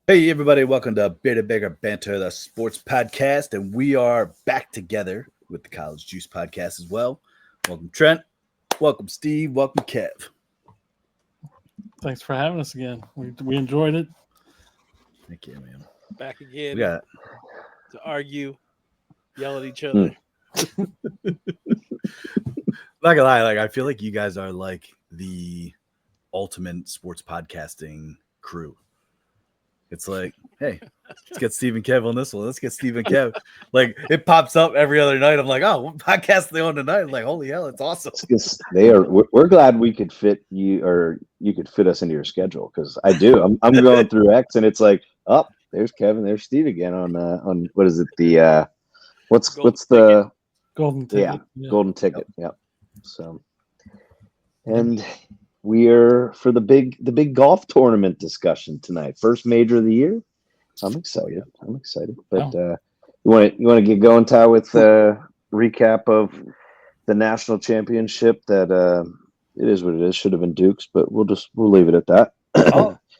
Hey, everybody, welcome to Beta Bigger Banter, the sports podcast. And we are back together with the College Juice podcast as well. Welcome, Trent. Welcome, Steve. Welcome, Kev. Thanks for having us again. We enjoyed it. Thank you, man. Back again We got to argue, yell at each other. not gonna lie, I feel like you guys are like the ultimate sports podcasting crew. It's like, hey, let's get Steve and Kev on this one. Let's get Steve and Kev. Like, it pops up every other night. I'm like, oh, what podcast are they on tonight? I'm like, holy hell, it's awesome. They are. We're glad we could fit you, or you could fit us into your schedule, because I do. I'm going through X, and it's like, oh, there's Kevin, there's Steve again on what is it? The what's the Golden ticket. Yeah, golden ticket. Yep. So, and we are for the big golf tournament discussion tonight. First major of the year. I'm excited. But you want to get going, Ty, with recap of the national championship. That it is what it is. Should have been Duke's, but we'll leave it at that.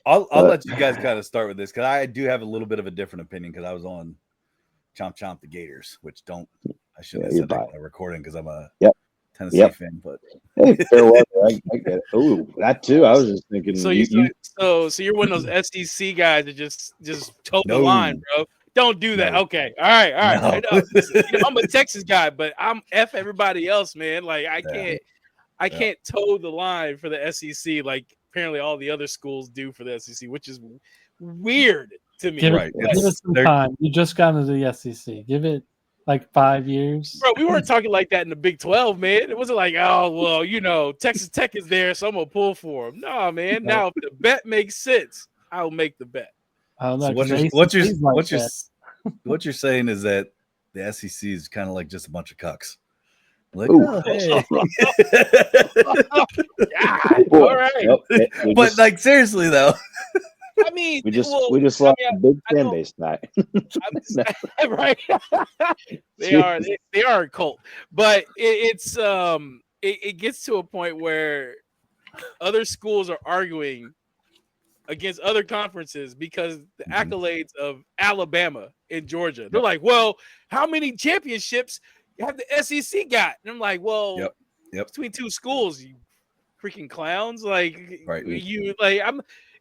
I'll let you guys kind of start with this, because I do have a little bit of a different opinion, because I was on Chomp the Gators, which I shouldn't have said that in a recording, because I'm a Tennessee fan, but hey, fair weather, I get it. Oh, that too. I was just thinking. So you're one of those SEC guys that just toe the line, bro. Don't do that. No. Okay, all right. No. I'm a Texas guy, but I'm F everybody else, man. Like I can't toe the line for the SEC like apparently all the other schools do for the SEC, which is weird to me. Give it some time. You just got into the SEC. Give it like 5 years. Bro, we weren't talking like that in the Big 12, man. It wasn't like, oh, well, Texas Tech is there, so I'm going to pull for them. No, man. Now, if the bet makes sense, I'll make the bet. So what you're saying is that the SEC is kind of like just a bunch of cucks. Like, hey. All right. But like, seriously, though. I mean, we just lost a big fan base tonight. Right? They are a cult, but it gets to a point where other schools are arguing against other conferences because the accolades of Alabama and Georgia. They're like, well, how many championships have the SEC got? And I'm like, well, between two schools, you freaking clowns. Like, right.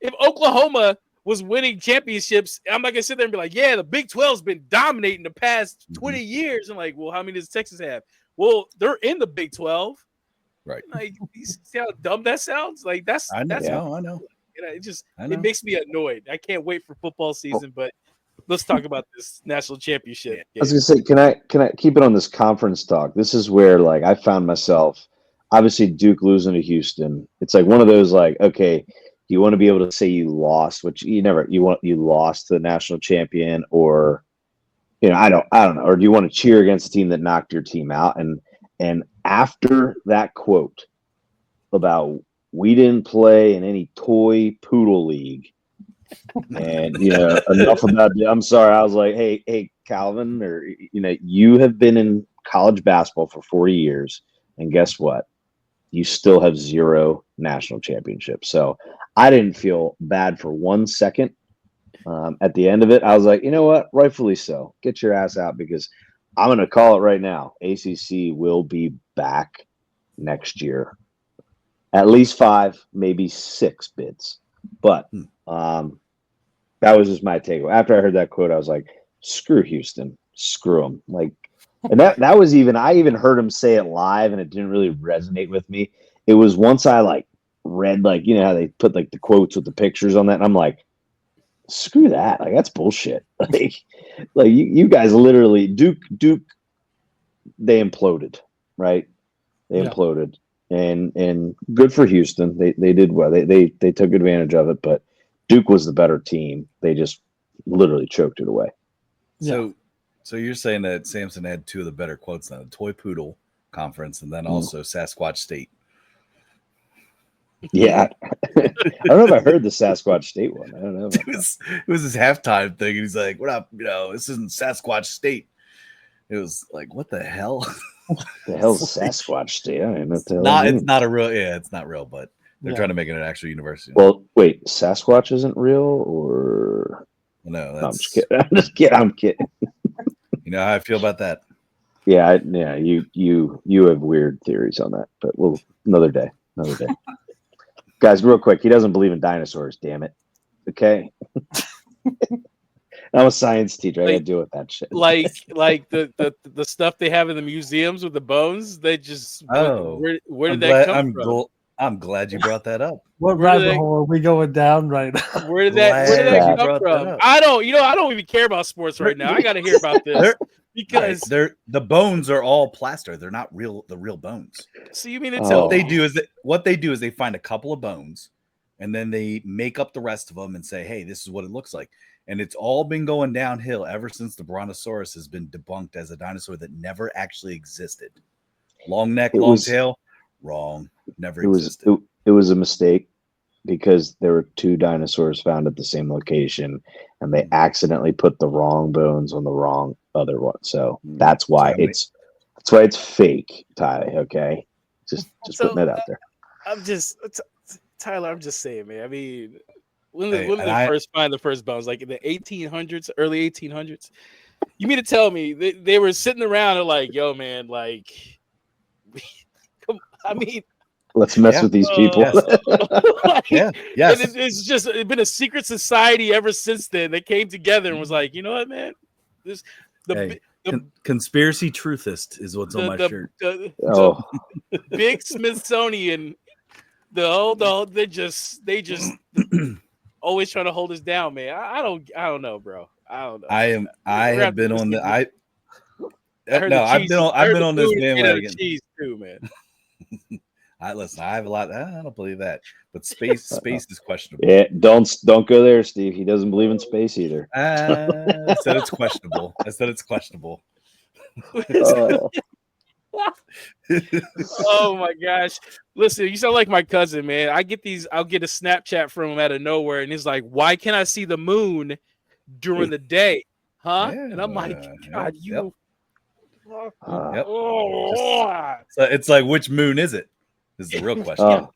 If Oklahoma was winning championships, I'm not gonna sit there and be like, yeah, the Big 12's been dominating the past 20 years. And like, well, how many does Texas have? Well, they're in the Big 12. Right. Like, you see how dumb that sounds? Like, I know. It makes me annoyed. I can't wait for football season, but let's talk about this national championship. I was gonna say, can I keep it on this conference talk? This is where like I found myself, obviously Duke losing to Houston. It's like one of those like, okay, you want to be able to say you lost, which you lost to the national champion, or I don't know, or do you want to cheer against a team that knocked your team out? And after that quote about we didn't play in any toy poodle league, and enough about it. I'm sorry, I was like, hey, Calvin, or you have been in college basketball for 40 years, and guess what? You still have 0 national championships. So I didn't feel bad for 1 second. At the end of it, I was like, you know what? Rightfully so. Get your ass out, because I'm going to call it right now. ACC will be back next year. At least 5, maybe 6 bids. But that was just my takeaway. After I heard that quote, I was like, screw Houston. Screw them. Like, and that was I even heard him say it live, and it didn't really resonate with me. It was once I like read, like, how they put like the quotes with the pictures on that, and I'm like, screw that. Like, that's bullshit. Like you guys literally Duke they imploded, right? They imploded. And good for Houston. They did well. They took advantage of it, but Duke was the better team. They just literally choked it away. So you're saying that Samson had 2 of the better quotes on the Toy Poodle Conference, and then also Sasquatch State. Yeah. I don't know if I heard the Sasquatch State one. I don't know. It was his halftime thing, and he's like, "What up? This isn't Sasquatch State." It was like, what the hell? The hell's Sasquatch State? I don't know what the hell it's not a real. Yeah, it's not real, but they're trying to make it an actual university. Well, wait, Sasquatch isn't real, or No, I'm that's just kidding. I'm just kidding. I'm kidding. you know how I feel about that. Yeah, yeah. You have weird theories on that, but we'll another day. Another day. Guys, real quick, he doesn't believe in dinosaurs. Damn it. Okay. I'm a science teacher. I got to Like- deal with that shit. like the stuff they have in the museums with the bones. They just Oh, where I'm did that glad. come from? I'm glad you brought that up. What Where do rabbit they- hole are we going down right now? Where did that Glad you come brought that from? up. I don't even care about sports right now. I got to hear about this They're- because Right, the bones are all plaster. They're not real. The real bones. so you mean to Oh. tell What they me do is they find a couple of bones, and then they make up the rest of them and say, "Hey, this is what it looks like." And it's all been going downhill ever since the Brontosaurus has been debunked as a dinosaur that never actually existed. Long neck, It long was- tail, wrong. Never It was existed. it was a mistake because there were two dinosaurs found at the same location, and they accidentally put the wrong bones on the wrong other one. So that's why it's fake, Ty. Okay, just So, putting it out there. I'm just Tyler. I'm just saying, man. I mean, when Hey, did and they I- first find the first bones? Like in the 1800s, early 1800s. You mean to tell me they were sitting around and like, yo, man, like, I mean, Let's mess Yeah. with these people. Yes. like, Yeah. and Yes. it's been a secret society ever since then. They came together and was like, you know what, man, this Hey, conspiracy truthist is what's on my shirt. Oh, the big Smithsonian, they just always trying to hold us down, man. I don't know, bro. I don't know. I We're have been on the I heard no, the I've cheese- been on I heard the this food is made out of bandwagon. cheese too, man. I listen. I have a lot. I don't believe that, but space is questionable. yeah. Don't go there, Steve. He doesn't believe in space either. I said it's questionable. I said it's questionable. Oh, Oh my gosh. Listen, you sound like my cousin, man. I'll get a Snapchat from him out of nowhere, and he's like, why can't I see the moon during the day? Huh? Yeah, And I'm like, God, you Yep. oh, So it's like, which moon is it? Is the real question.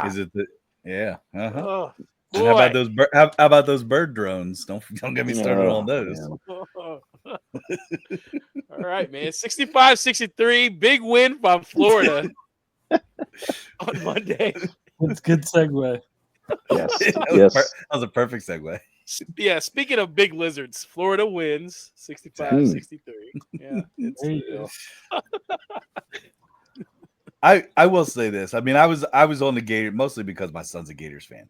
Is it the? Yeah. Uh-huh. oh, And how about those? How about those bird drones? Don't get me started on those. man. All right, man. 65-63, big win from Florida on Monday. It's good segue. Yes, That yes. that was a perfect segue. Yeah, speaking of big lizards, Florida wins 65-63. Yeah, it's There you go. I will say this. I mean, I was on the Gator mostly because my son's a Gators fan.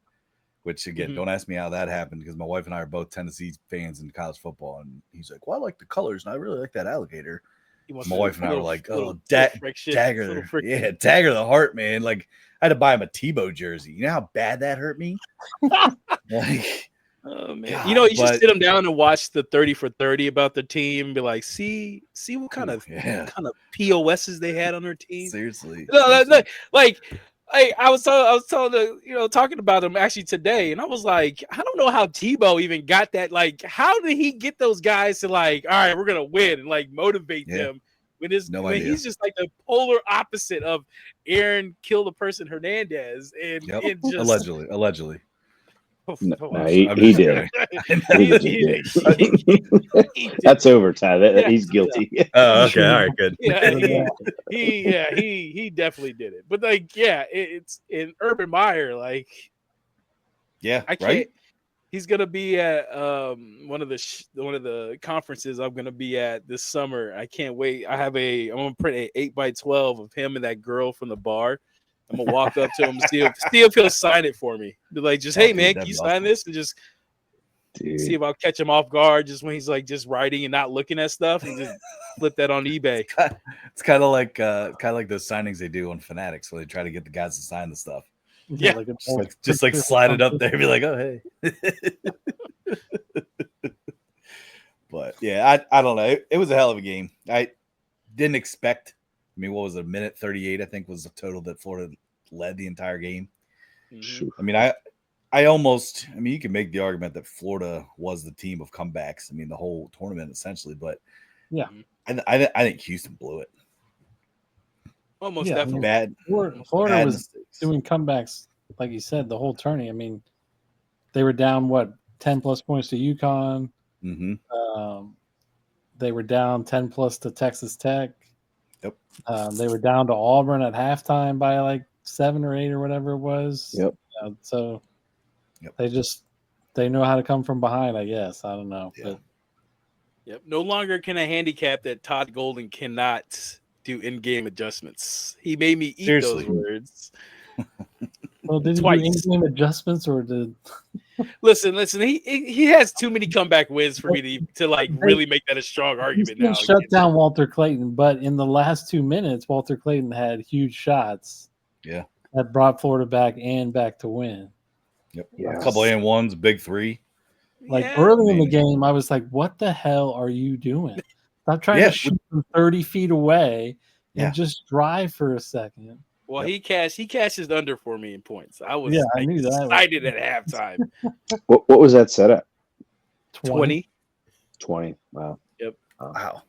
Which again, don't ask me how that happened because my wife and I are both Tennessee fans in college football, and he's like, "Well, I like the colors, and I really like that alligator." My wife and I were like, "Oh, dagger, yeah, dagger the heart, man!" Like I had to buy him a Tebow jersey. You know how bad that hurt me? Like, oh man, God, you should but- sit him down and watch the 30 for 30 about the team. And be like, see what kind of POSs they had on their team. Seriously, No, like I was telling talking about him actually today, and I was like, I don't know how Tebow even got that. Like, how did he get those guys to like, all right, we're gonna win and like motivate them when he's just like the polar opposite of Aaron kill the person Hernandez and just allegedly. No, he did. That's over, Ty. He's guilty. Oh, okay, all right, good. He definitely did it. But like, it's in Urban Meyer. Like, Yeah, I can't. right? He's gonna be at one of the conferences I'm gonna be at this summer. I can't wait. I'm gonna print an 8x12 of him and that girl from the bar. I'm gonna walk up to him, see if he'll sign it for me. Be like, just hey man, can you sign this? And just see if I'll catch him off guard just when he's like just writing and not looking at stuff, and just flip that on eBay. It's kind of like those signings they do on Fanatics where they try to get the guys to sign the stuff. Yeah, like just like slide it up there and be like, oh hey. But yeah, I don't know. It was a hell of a game. I didn't expect. I mean, what was it? A minute 38, I think, was the total that Florida led the entire game. Mm-hmm. I mean, you can make the argument that Florida was the team of comebacks. I mean, the whole tournament essentially, but yeah, I think Houston blew it. Almost Yeah, I definitely. Florida bad was mistakes. doing comebacks, like you said, the whole tourney. I mean, they were down 10 plus points to UConn. Mm-hmm. They were down 10 plus to Texas Tech. Yep. They were down to Auburn at halftime by like 7 or 8 or whatever it was. Yep. So Yep. they know how to come from behind, I guess. I don't know. Yeah. But Yep. No longer can I handicap that Todd Golden cannot do in-game adjustments. He made me eat Seriously. those words. well, did he Twice. do in-game adjustments or did Listen. He has too many comeback wins for me to like really make that a strong argument now. shut down Walter Clayton? But in the last 2 minutes, Walter Clayton had huge shots. Yeah. That brought Florida back to win. Yep. Yeah. A couple and ones, big three. Like Yeah. early in the game, I was like, "What the hell are you doing? Stop trying to shoot from 30 feet away and just drive for a second." Well, he cashes under for me in points. I was I knew that. excited at halftime. What was that set at? 20. 20. Wow. Yep. Wow.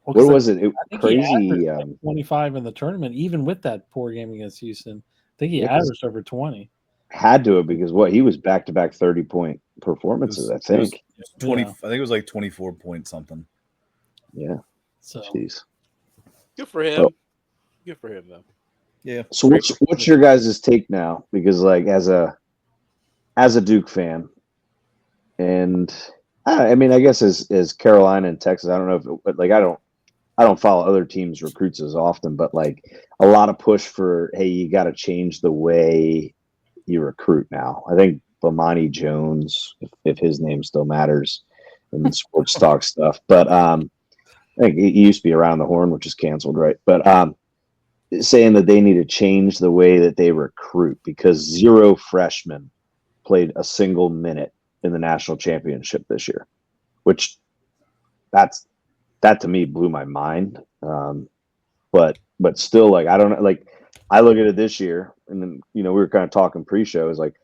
Well, What was it? I think Crazy. he averaged like 25 in the tournament, even with that poor game against Houston. I think he Yeah, 'cause- averaged over 20. Had to have because he was back-to-back 30-point performances. I think. It was 20. Yeah. I think it was like 24 point something. Yeah. So Jeez. Good for him. Good for him though. Yeah. So what's your guys' take now? Because like as a Duke fan, and I mean I guess as Carolina and Texas, I don't know if like I don't follow other teams' recruits as often, but like a lot of push for hey, you got to change the way you recruit now. I think Bomani Jones, if his name still matters in sports talk stuff, but I think he used to be Around the Horn, which is canceled, right? But saying that they need to change the way that they recruit because 0 freshmen played a single minute in the national championship this year, which that to me blew my mind. But still, like I don't know, like I look at it this year, and then we were kind of talking pre-show. Is like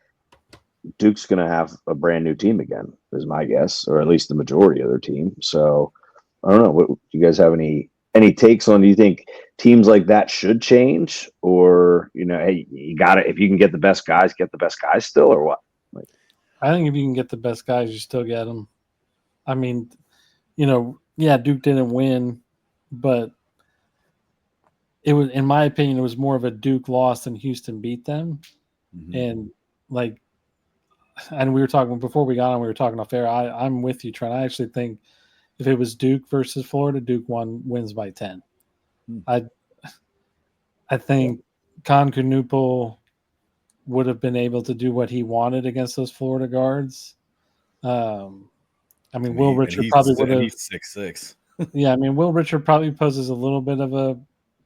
Duke's going to have a brand new team again, is my guess, or at least the majority of their team. So I don't know. What do you guys have any takes on? Do you think teams like that should change, or hey, you got it. If you can get the best guys still, or what? Like, I think if you can get the best guys, you still get them. I mean, Duke didn't win, but it was, in my opinion, it was more of a Duke loss than Houston beat them. Mm-hmm. And we were talking before we got on. We were talking off air. I'm with you, Trent. I actually think if it was Duke versus Florida, Duke wins by 10. I think Con Knuppel would have been able to do what he wanted against those Florida guards. I mean, Will Richard probably would have. He's 6'6". Yeah, I mean, Will Richard probably poses a little bit of a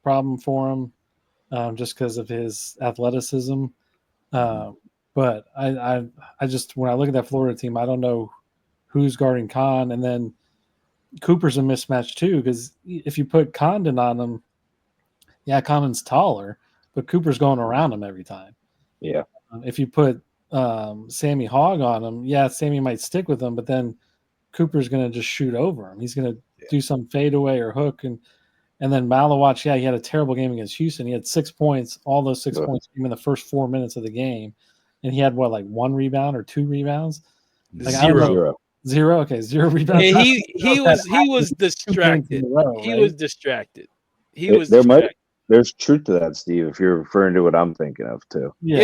problem for him, just because of his athleticism. But I just, when I look at that Florida team, I don't know who's guarding Con, and then Cooper's a mismatch too, because if you put Condon on him, Condon's taller, but Cooper's going around him every time. Yeah. If you put Sammy Hogg on him, Sammy might stick with him, but then Cooper's going to just shoot over him. He's going to do some fadeaway or hook, and then Malawach, he had a terrible game against Houston. He had 6 points. All those 6 points came in the first 4 minutes of the game, and he had like 1 rebound or 2 rebounds. Like, Zero. Okay, 0 rebounds. Yeah, he was distracted. He was distracted. There's truth to that, Steve, if you're referring to what I'm thinking of too. He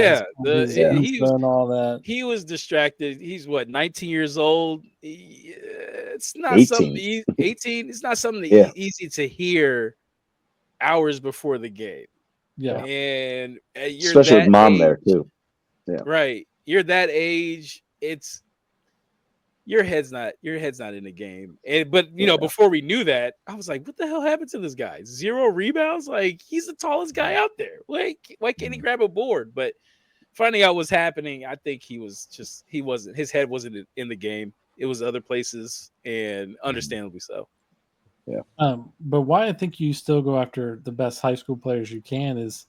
was all that. He was distracted. He's 19 years old. It's not 18. something 18. It's not something easy to hear hours before the game. Yeah, and you're especially with mom age, there too. Yeah, right. You're that age. It's your head's not in the game. But before we knew that, I was like, what the hell happened to this guy? 0 rebounds? Like, he's the tallest guy out there. Why can't he grab a board? But finding out what's happening, I think his head wasn't in the game. It was other places, and understandably so. Yeah. But why I think you still go after the best high school players you can is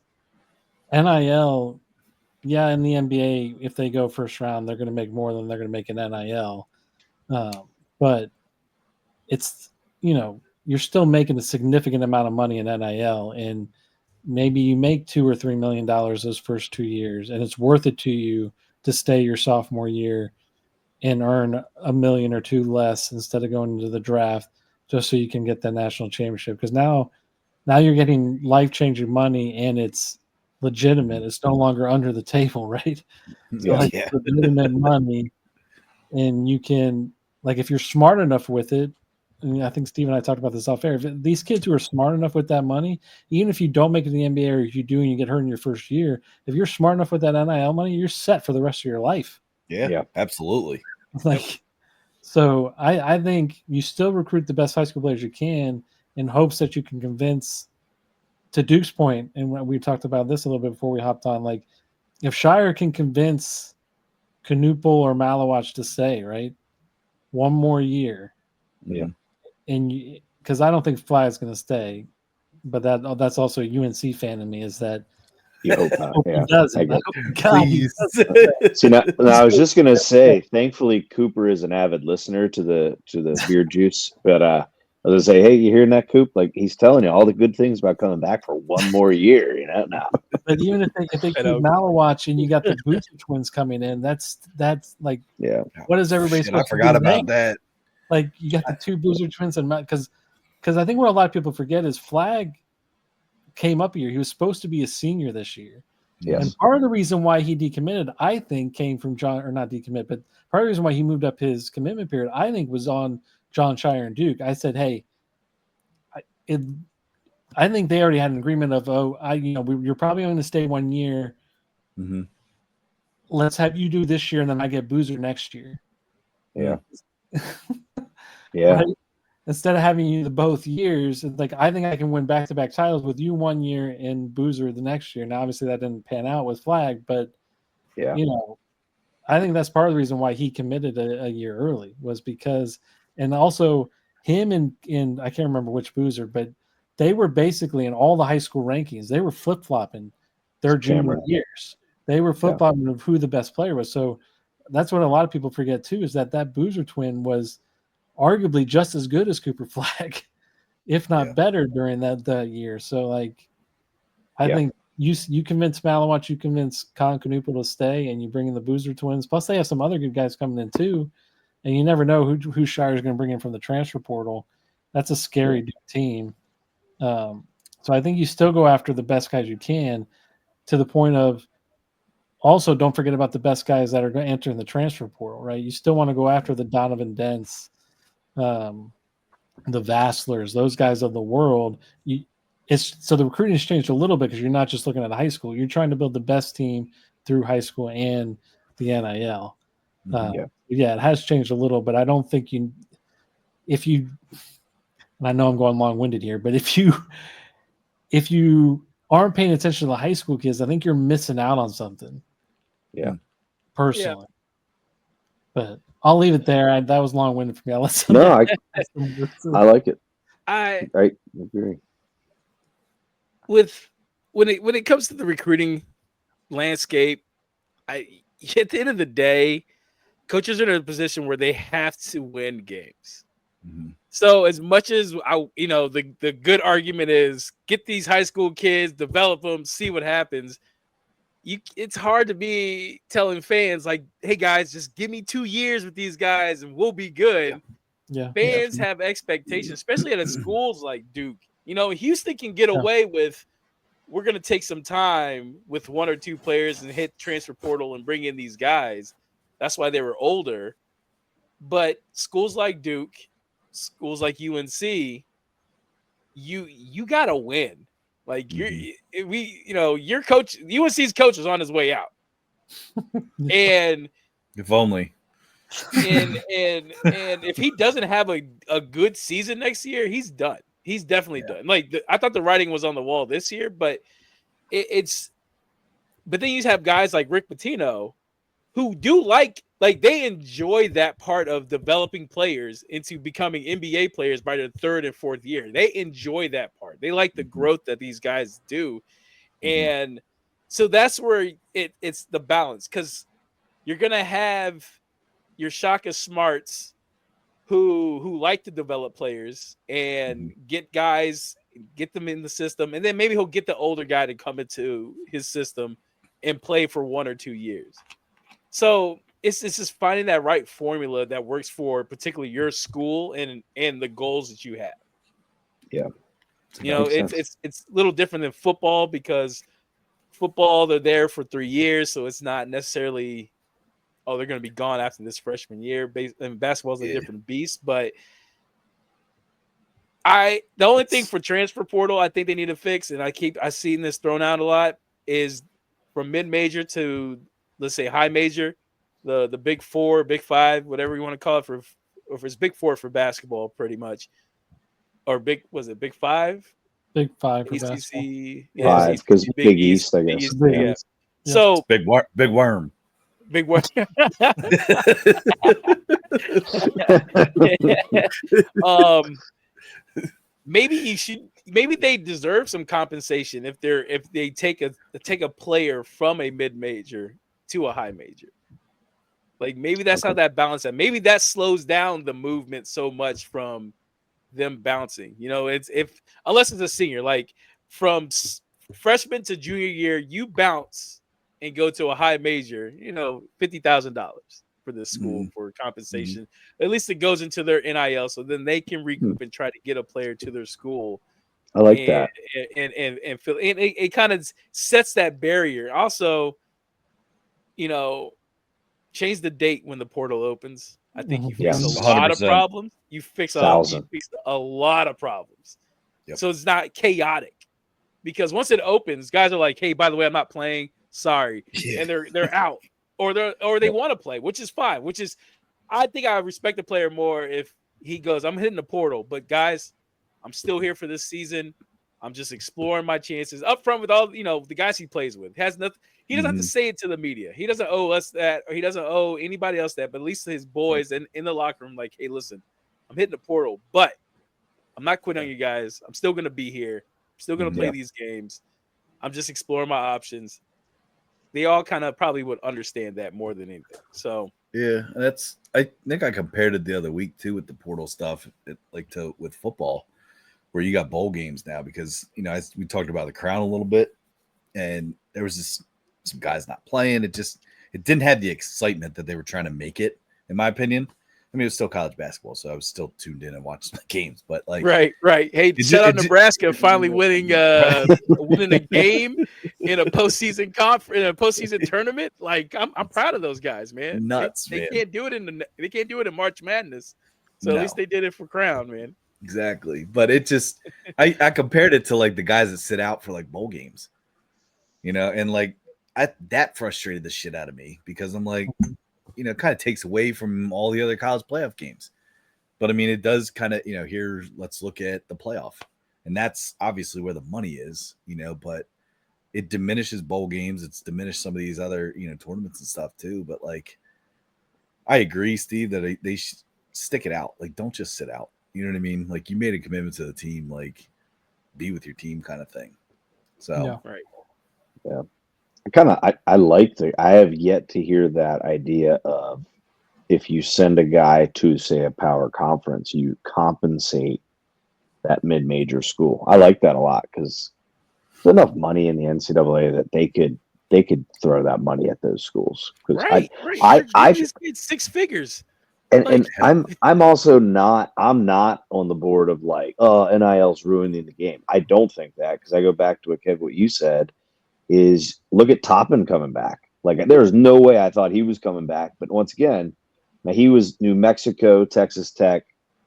NIL. Yeah, in the NBA, if they go first round, they're going to make more than they're going to make in NIL. But it's, you're still making a significant amount of money in NIL, and maybe you make $2 or $3 million those first 2 years, and it's worth it to you to stay your sophomore year and earn $1 million or $2 million less instead of going into the draft just so you can get that national championship. Because now you're getting life-changing money and it's legitimate. It's no longer under the table, right? So like legitimate money, and you can, like, if you're smart enough with it, and I think Steve and I talked about this off air. If these kids who are smart enough with that money, even if you don't make it to the NBA or if you do and you get hurt in your first year, if you're smart enough with that NIL money, you're set for the rest of your life. Yeah, absolutely. Like, so I think you still recruit the best high school players you can in hopes that you can convince, to Duke's point, and we talked about this a little bit before we hopped on, like, if Shire can convince Knuppel or Malawach to stay, right, one more year, and because I don't think Fly's going to stay, but that's also a UNC fan in me, is that you hope not. he doesn't. Please. See, now I was just gonna say, thankfully Cooper is an avid listener to the beer juice, but I was gonna say, hey, you hearing that, Coop? Like, he's telling you all the good things about coming back for one more year, now. But even if they keep Malawach and you got the Booster twins coming in, that's like, what is everybody supposed I forgot about that. Like, you got the two Booster twins, and because I think what a lot of people forget is Flag came up here. He was supposed to be a senior this year. Yes. And part of the reason why he decommitted, I think, came from John, or not decommit, but part of the reason why he moved up his commitment period, I think, was on John Shire and Duke. I said, hey, I think they already had an agreement of, you're probably going to stay 1 year. Mm-hmm. Let's have you do this year, and then I get Boozer next year. Yeah. Right? Instead of having you the both years, like, I think I can win back-to-back titles with you 1 year and Boozer the next year. Now, obviously, that didn't pan out with Flag, but I think that's part of the reason why he committed a year early, was because, and also him and I can't remember which Boozer, but they were basically in all the high school rankings. They were flip-flopping their junior years. They were flip-flopping of who the best player was. So that's what a lot of people forget too, is that Boozer twin was arguably just as good as Cooper Flag, if not better, during that year. So, like, I think you convince Malawach, you convince Colin Knuppel to stay, and you bring in the Boozer twins. Plus, they have some other good guys coming in too, and you never know who Shire is going to bring in from the transfer portal. That's a scary team. So I think you still go after the best guys you can, to the point of, also, don't forget about the best guys that are going to enter in the transfer portal, right? You still want to go after the Donovan Dents, the Vasslers, those guys of the world. So the recruiting has changed a little bit, because you're not just looking at high school. You're trying to build the best team through high school and the NIL. It has changed a little, but I don't think and I know I'm going long-winded here, but if you aren't paying attention to the high school kids, I think you're missing out on something. Yeah. Personally. Yeah. But I'll leave it there. That was long-winded for me. I like it. I agree. When it comes to the recruiting landscape, at the end of the day, coaches are in a position where they have to win games. Mm-hmm. So as much as the good argument is, get these high school kids, develop them, see what happens. It's hard to be telling fans, like, hey guys, just give me 2 years with these guys and we'll be good. Yeah. Fans have expectations, especially at schools like Duke. Houston can get away with, we're going to take some time with 1 or 2 players and hit transfer portal and bring in these guys. That's why they were older. But schools like Duke, schools like UNC, you got to win. Like, your coach, UNC's coach is on his way out. And if only. And if he doesn't have a good season next year, he's done. He's definitely done. Like, I thought the writing was on the wall this year, but but then you have guys like Rick Pitino who do like they enjoy that part of developing players into becoming NBA players by their 3rd and 4th year. They enjoy that part. They like the growth that these guys do. And so that's where it's the balance, because you're going to have your Shaka Smarts who like to develop players and get them in the system. And then maybe he'll get the older guy to come into his system and play for 1 or 2 years. So it's just finding that right formula that works for particularly your school and the goals that you have. Yeah. You know, Makes sense. it's a little different than football because football they're there for 3 years, so it's not necessarily they're going to be gone after this freshman year. And basketball is a different beast, but the only thing for transfer portal I think they need to fix, and I've seen this thrown out a lot, is from mid-major to, let's say, high major, the big four, big five, whatever you want to call it, or if it's big four for basketball, pretty much, or big five? Big five for ACC, basketball. yeah, Five, ACC, because Big East, I guess. Big yeah. East. Yeah. So Big worm. big one. Maybe they deserve some compensation if they take a player from a mid major to a high major. Like maybe that's how that balance out. Maybe that slows down the movement so much from them bouncing. You know, unless it's a senior, like from freshman to junior year, you bounce and go to a high major, you know, $50,000 for this school for compensation. At least it goes into their NIL, so then they can recoup and try to get a player to their school. I like that. And feel, and it kind of sets that barrier. Also, you know, change the date when the portal opens. I think you fix a lot of 100%. problems. You fix a lot of problems. Yep. So it's not chaotic. Because once it opens, guys are like, "Hey, by the way, I'm not playing. Sorry," and they're out, or they want to play, which is fine. I think I respect the player more if he goes, "I'm hitting the portal, but guys, I'm still here for this season. I'm just exploring my chances up front with all the guys he plays with. Has nothing. He doesn't have to say it to the media. He doesn't owe us that, or he doesn't owe anybody else that. But at least his boys in the locker room, like, hey, listen, I'm hitting the portal, but I'm not quitting on you guys. I'm still gonna be here. I'm still gonna play these games. I'm just exploring my options." They all kind of probably would understand that more than anything. So yeah, I think I compared it the other week too with the portal stuff, with football, where you got bowl games now because we talked about the Crown a little bit, and there was some guys not playing. It didn't have the excitement that they were trying to make it, in my opinion. I mean, it was still college basketball, so I was still tuned in and watching the games. But right. Hey, shout out Nebraska finally winning a game in a postseason tournament. Like I'm proud of those guys, man. Nuts, they man. can't do it in March Madness. So at least they did it for Crown, man. Exactly, but it just I compared it to like the guys that sit out for like bowl games, and like that frustrated the shit out of me because I'm like, it kind of takes away from all the other college playoff games. But I mean, it does kind of, here, let's look at the playoff. And that's obviously where the money is, but it diminishes bowl games. It's diminished some of these other, tournaments and stuff too. But like, I agree, Steve, that they should stick it out. Like, don't just sit out. You know what I mean? Like, you made a commitment to the team, like, be with your team kind of thing. So, right. Yeah. I have yet to hear that idea of if you send a guy to, say, a power conference, you compensate that mid-major school. I like that a lot because there's enough money in the NCAA that they could throw that money at those schools. Right. I just paid six figures. And I'm also not on the board of like, NIL's ruining the game. I don't think that because I go back to what you said. Is look at Toppin coming back. Like there's no way I thought he was coming back. But once again, now he was New Mexico, Texas Tech.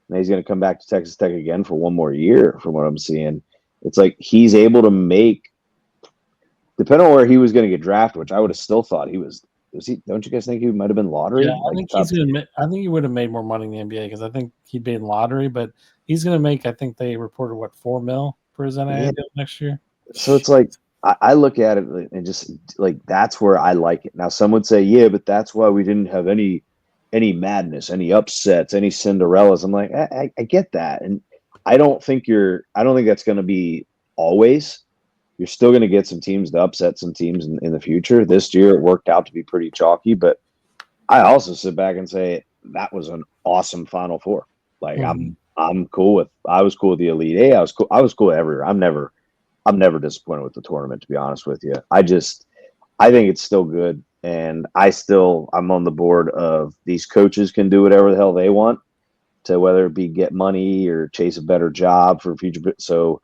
Now he's going to come back to Texas Tech again for one more year from what I'm seeing. It's like he's able to make, depending on where he was going to get drafted, which I would have still thought he was he, don't you guys think he might have been lottery? Yeah, I think he would have made more money in the NBA because I think he'd be in lottery, but he's going to make, I think they reported, $4 million for his NIL deal next year. So it's like, I look at it and just like that's where I like it. Now, some would say, yeah, but that's why we didn't have any madness, any upsets, any Cinderellas. I'm like, I get that, and I don't think that's going to be always. You're still going to get some teams to upset some teams in the future. This year, it worked out to be pretty chalky, but I also sit back and say that was an awesome Final Four. Like I'm cool with. I was cool with the Elite Eight. I was cool everywhere. I'm never disappointed with the tournament, to be honest with you. I think it's still good. And I'm on the board of these coaches can do whatever the hell they want to, whether it be get money or chase a better job for future. So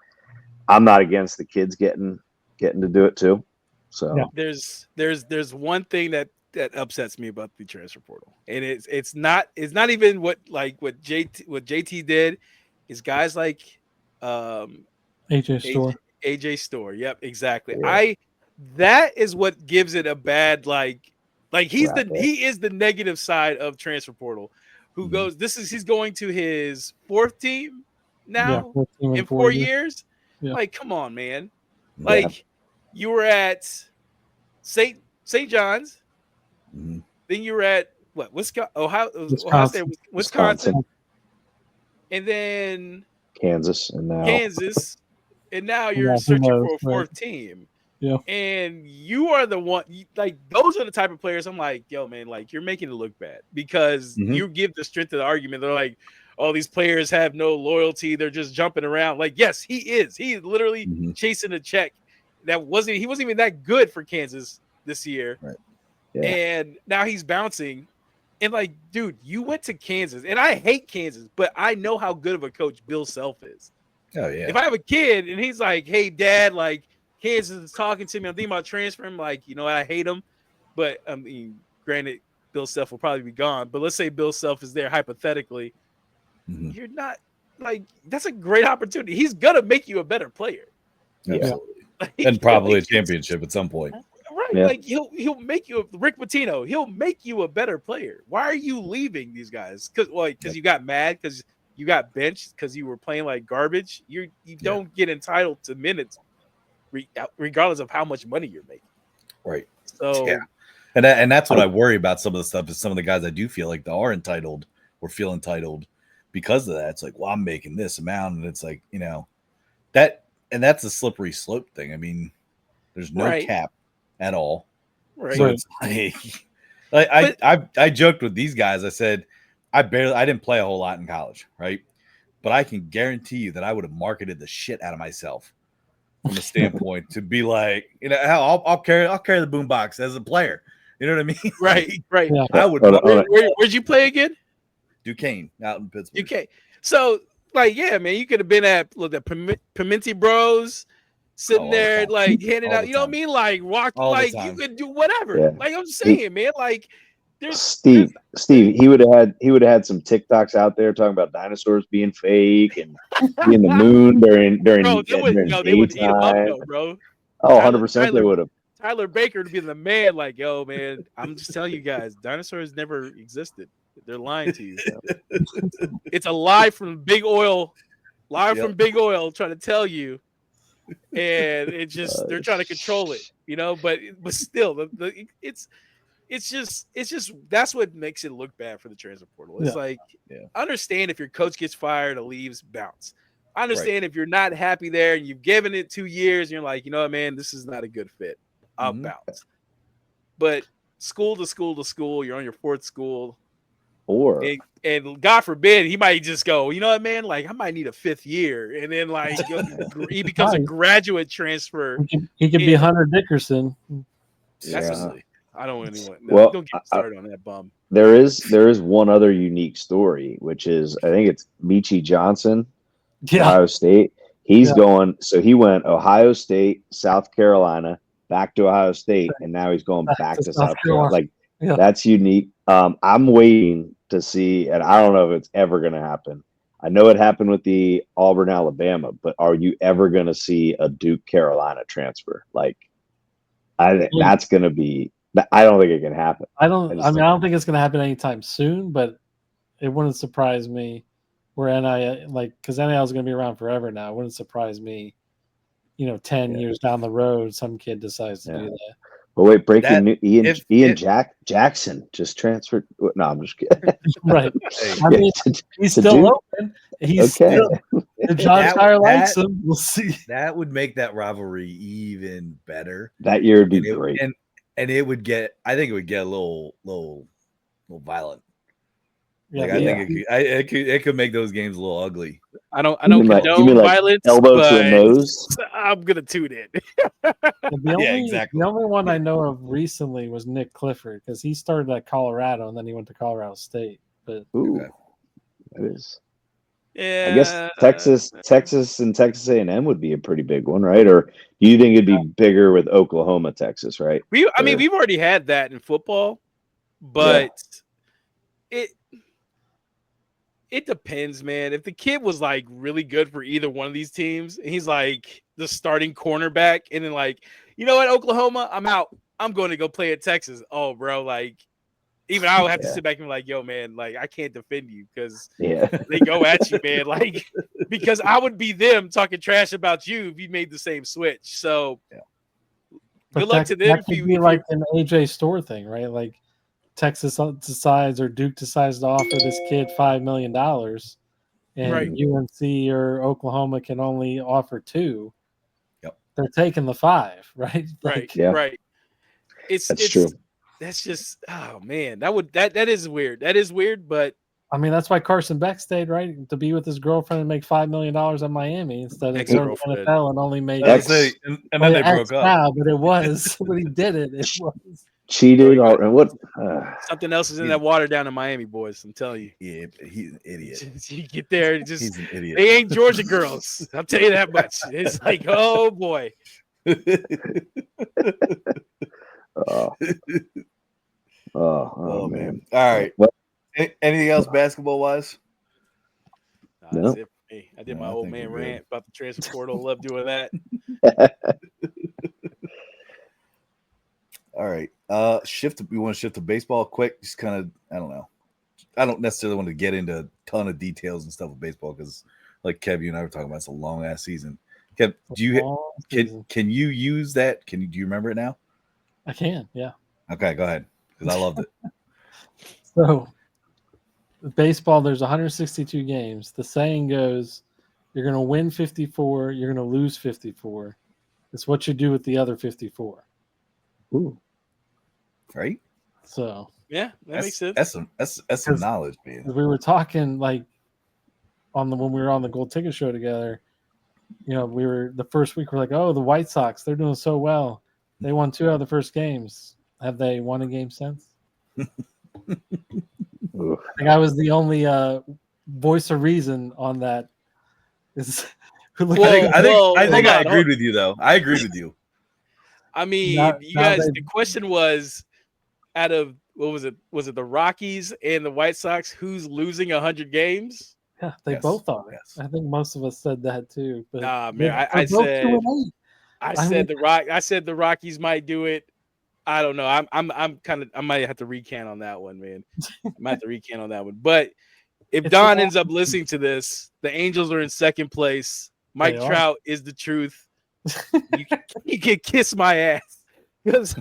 I'm not against the kids getting to do it too. So There's one thing that upsets me about the transfer portal, and it's not even what JT did, is guys like AJ Store. AJ Store. Yep, exactly. Yeah. That is what gives it a bad he Right. he is the negative side of transfer portal. Who goes? He's going to his fourth team now in 4 years. Yeah. Like, come on, man. Yeah. Like, you were at St. John's, Mhm. then you were at what? Wisconsin, Ohio Wisconsin. State, Wisconsin, and then Kansas, and now you're who searching knows, for a fourth right. team. Yeah. And you are the one, those are the type of players I'm like, yo, man, like, you're making it look bad because you give the strength of the argument. They're like, all these players have no loyalty. They're just jumping around. Like, yes, he is. He's literally chasing a check. He wasn't even that good for Kansas this year. Right. Yeah. And now he's bouncing. And like, dude, you went to Kansas, and I hate Kansas, but I know how good of a coach Bill Self is. Oh yeah. If I have a kid and he's like, hey, Dad, like, Kansas is talking to me, I'm thinking about transferring. Like, you know, I hate him, but I mean, granted, Bill Self will probably be gone. But let's say Bill Self is there hypothetically. You're not like, that's a great opportunity. He's gonna make you a better player. Absolutely. And probably a championship at some point. Right. Yeah. Like, he'll make you Rick Pitino. He'll make you a better player. Why are you leaving these guys? Because you got mad, because you got benched, because you were playing like garbage. You don't get entitled to minutes regardless of how much money you're making. Right. So yeah. And that's what I worry about. Some of the stuff is some of the guys I do feel like they are entitled or feel entitled because of that. It's like, well, I'm making this amount, and it's like, you know, that's a slippery slope thing. I mean, there's no cap at all. Right. So it's like I joked with these guys. I said I didn't play a whole lot in college, right? But I can guarantee you that I would have marketed the shit out of myself from a standpoint to be like, you know, I'll carry the boombox as a player. You know what I mean? Right. Yeah. I would. Where'd you play again? Duquesne, out in Pittsburgh. Okay. So, like, yeah, man, you could have been at the Pimenti Bros, sitting there, like, handing out, you know what I mean? Like, you could do whatever. Yeah. Like, I'm saying, man, like, Steve, he would have had some TikToks out there talking about dinosaurs being fake and being the moon during they would eat them up, though, bro. Oh, 100% they would have. Tyler Baker would be the man, like, yo, man, I'm just telling you guys, dinosaurs never existed. They're lying to you. It's a lie from Big Oil, from Big Oil trying to tell you, and it just they're trying to control it, you know. But still, it's just that's what makes it look bad for the transfer portal. It's like, understand if your coach gets fired or leaves, bounce. I understand if you're not happy there and you've given it 2 years and you're like, you know what, man, this is not a good fit. I'll bounce. But school to school to school, you're on your fourth school. And God forbid, he might just go, you know what, man, like, I might need a 5th year. And then, like, he becomes a graduate transfer. He could be Hunter Dickerson. Absolutely. I don't want anyone. Well, don't get started on that bum. There is one other unique story, which is, I think it's Michi Johnson, Ohio State. He's going, so he went Ohio State, South Carolina, back to Ohio State, and now he's going back to South Carolina. Like, that's unique. I'm waiting to see, and I don't know if it's ever going to happen. I know it happened with the Auburn, Alabama, but are you ever going to see a Duke Carolina transfer? Like, I think that's going to be. I don't think it can happen. I don't think it's going to happen anytime soon, but it wouldn't surprise me. Where because NIL is going to be around forever now. It wouldn't surprise me. 10 years down the road, some kid decides to do that. But wait, breaking news: Ian Jackson just transferred. No, I'm just kidding. Right. I mean, he's still open. He's still. If John Shire likes him, we'll see. That would make that rivalry even better. That year would be great. And it would get. I think it would get a little violent. Yeah, I think it could make those games a little ugly. I don't You mean condone like violence, elbow to the but nose? I'm gonna tune in. Exactly. The only one I know of recently was Nick Clifford because he started at Colorado and then he went to Colorado State. But Ooh, Okay. that is. Yeah, I guess Texas, and Texas A&M would be a pretty big one, right? Or do you think it'd be bigger with Oklahoma, Texas, right? I mean, we've already had that in football, but it depends, man. If the kid was like really good for either one of these teams, and he's like the starting cornerback, and then like, you know what, Oklahoma, I'm out. I'm going to go play at Texas. Oh, bro, like even I would have to sit back and be like, yo, man, like I can't defend you because they go at you, man. Like because I would be them talking trash about you if you made the same switch. So good luck to them. That could be like an AJ Store thing, right? Like Texas decides or Duke decides to offer this kid $5 million, and Right. UNC or Oklahoma can only offer 2. Yep. They're taking the 5, right? Right. Yeah. Right. It's true. That's just oh man, that is weird. That is weird, but I mean that's why Carson Beck stayed, right? To be with his girlfriend and make $5 million in Miami instead of going to the NFL and only make and then they broke up. Now, but it was when he did it. It was cheated and what? Something else is in that water down in Miami, boys. I'm telling you. Yeah, he's an idiot. You get there, just He's an idiot. they ain't Georgia girls. I'll tell you that much. It's like, oh boy. Oh man. All right. Well, anything else basketball wise? Nah, that's it for me. I did my old man rant about the transfer portal. Love doing that. All right. We want to shift to baseball quick. Just kind of, I don't know. I don't necessarily want to get into a ton of details and stuff with baseball because, like Kev, you and I were talking about, it's a long ass season. Kev, can you use that? Do you remember it now? I can, yeah. Okay, go ahead because I loved it. So, baseball, there's 162 games. The saying goes, you're going to win 54, you're going to lose 54. It's what you do with the other 54. Ooh. Right? So yeah, that makes sense. That's some knowledge, man. We were talking like when we were on the Gold Ticket Show together. You know, we were the first week. We're like, oh, the White Sox, they're doing so well. They won 2 out of the first games. Have they won a game since? I think I was the only voice of reason on that. I think I agreed with you though. I agreed with you. I mean, the question was, out of what was it? Was it the Rockies and the White Sox? Who's losing 100 games? Yeah, they both are. Yes. I think most of us said that too. But man, I said the Rockies might do it. I don't know. I might have to recant on that one, man. I might have to recant on that one. But if Don ends up listening to this, the Angels are in second place. Mike Trout is the truth. You can kiss my ass because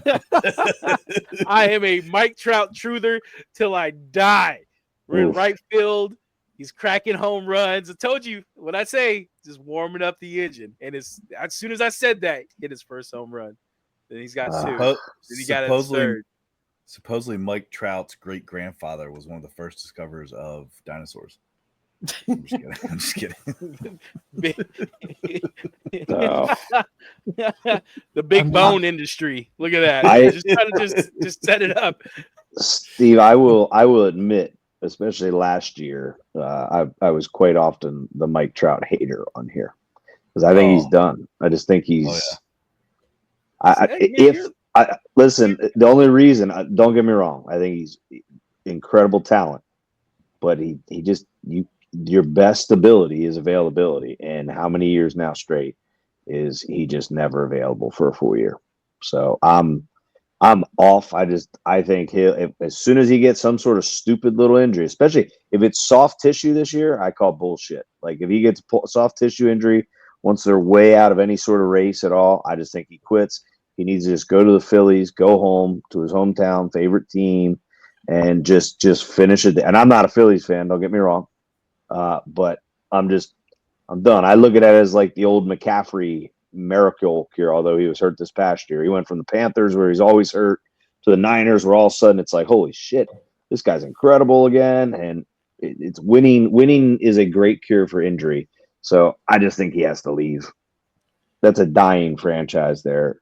I am a Mike Trout truther till I die. We're in right field. He's cracking home runs. I told you what I say, just warming up the engine. And as soon as I said that, hit his first home run. Then he's got 2. Then he got his third. Supposedly, Mike Trout's great grandfather was one of the first discoverers of dinosaurs. I'm just kidding. The big bone industry. Look at that. Just trying to just set it up. Steve, I will admit, especially last year, I was quite often the Mike Trout hater on here because I think he's done. I just think he's. Listen, the only reason, don't get me wrong, I think he's incredible talent, but he just your best ability is availability, and how many years now straight is he just never available for a full year? So I'm off. I think as soon as he gets some sort of stupid little injury, especially if it's soft tissue this year, I call bullshit. Like if he gets a soft tissue injury once they're way out of any sort of race at all, I just think he quits. He needs to just go to the Phillies, go home to his hometown favorite team, and just finish it. And I'm not a Phillies fan, don't get me wrong, but I'm done. I look at it as like the old McCaffrey miracle cure, although he was hurt this past year. He went from the Panthers, where he's always hurt, to the Niners, where all of a sudden it's like, holy shit, this guy's incredible again. And it's winning. Winning is a great cure for injury. So I just think he has to leave. That's a dying franchise there.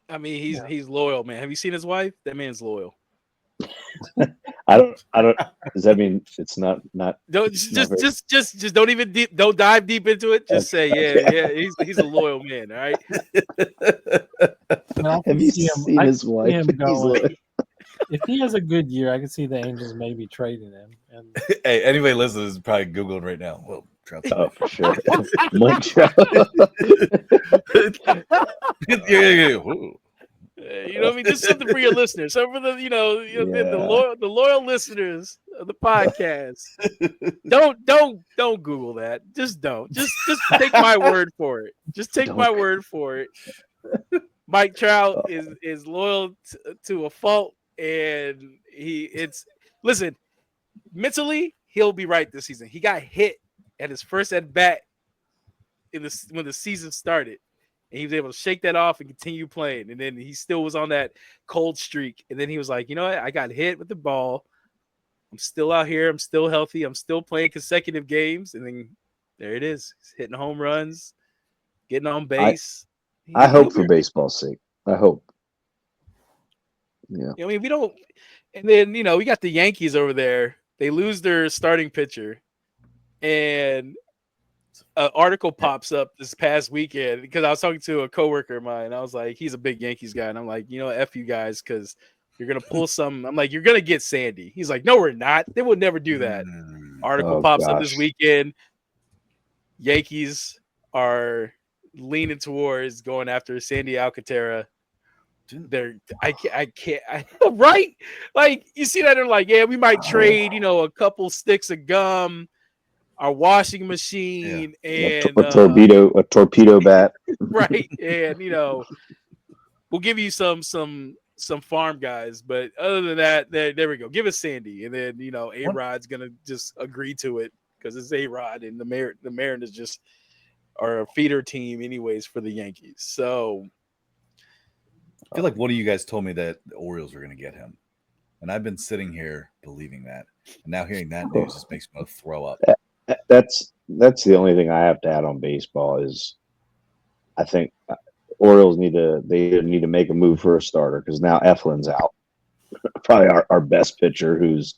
I mean, he's loyal, man. Have you seen his wife? That man's loyal. I don't. Does that mean it's not? Don't Not very- just don't even don't dive deep into it. Just say, Okay. he's a loyal man. All right. I Have can you see him. seen I his can see wife? him He's going. loyal. If he has a good year, I can see the Angels maybe trading him. And Hey, anybody listening is probably Googling right now. Well, Trout's Oh, wife. for sure. Mike Trout. Ooh. You know what I mean? Just something for your listeners. Something for the the loyal listeners of the podcast. Don't Google that. Just don't. Just take my word for it. Just take my word for it. Mike Trout is loyal to a fault, and listen, mentally he'll be right this season. He got hit at his first at bat when the season started, and he was able to shake that off and continue playing. And then he still was on that cold streak, and then he was like, you know what? I got hit with the ball. I'm still out here. I'm still healthy. I'm still playing consecutive games, and then there it is. He's hitting home runs, getting on base. I hope for baseball's sake. I hope. Yeah. I mean, we don't. And then we got the Yankees over there. They lose their starting pitcher, and an article pops up this past weekend because I was talking to a coworker of mine. I was like, he's a big Yankees guy, and I'm like, F you guys, because you're gonna pull some. I'm like, you're gonna get Sandy. He's like, no, we're not. They would never do that. Article pops up this weekend. Yankees are leaning towards going after Sandy Alcantara. I can't right? Like, you see that, they're like, yeah, we might trade, a couple sticks of gum, our washing machine, and a torpedo bat. Right. And we'll give you some farm guys, but other than that, there we go. Give us Sandy, and then A-Rod's gonna just agree to it because it's A-Rod, and the Mariners just are a feeder team anyways for the Yankees. So I feel like one of you guys told me that the Orioles were going to get him, and I've been sitting here believing that, and now hearing that news just makes me want to throw up. That's the only thing I have to add on baseball is I think Orioles need to make a move for a starter because now Eflin's out, probably our best pitcher, who's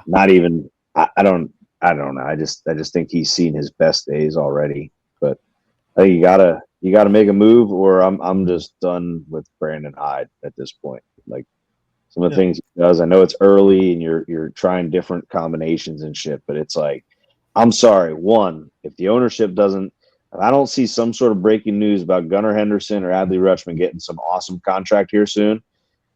not even. I don't know. I just think he's seen his best days already. But I think you gotta make a move, or I'm just done with Brandon Hyde at this point. Like some of the things he does, I know it's early and you're trying different combinations and shit, but it's like, I'm sorry. One, if the ownership doesn't, if I don't see some sort of breaking news about Gunnar Henderson or Adley Rutschman getting some awesome contract here soon,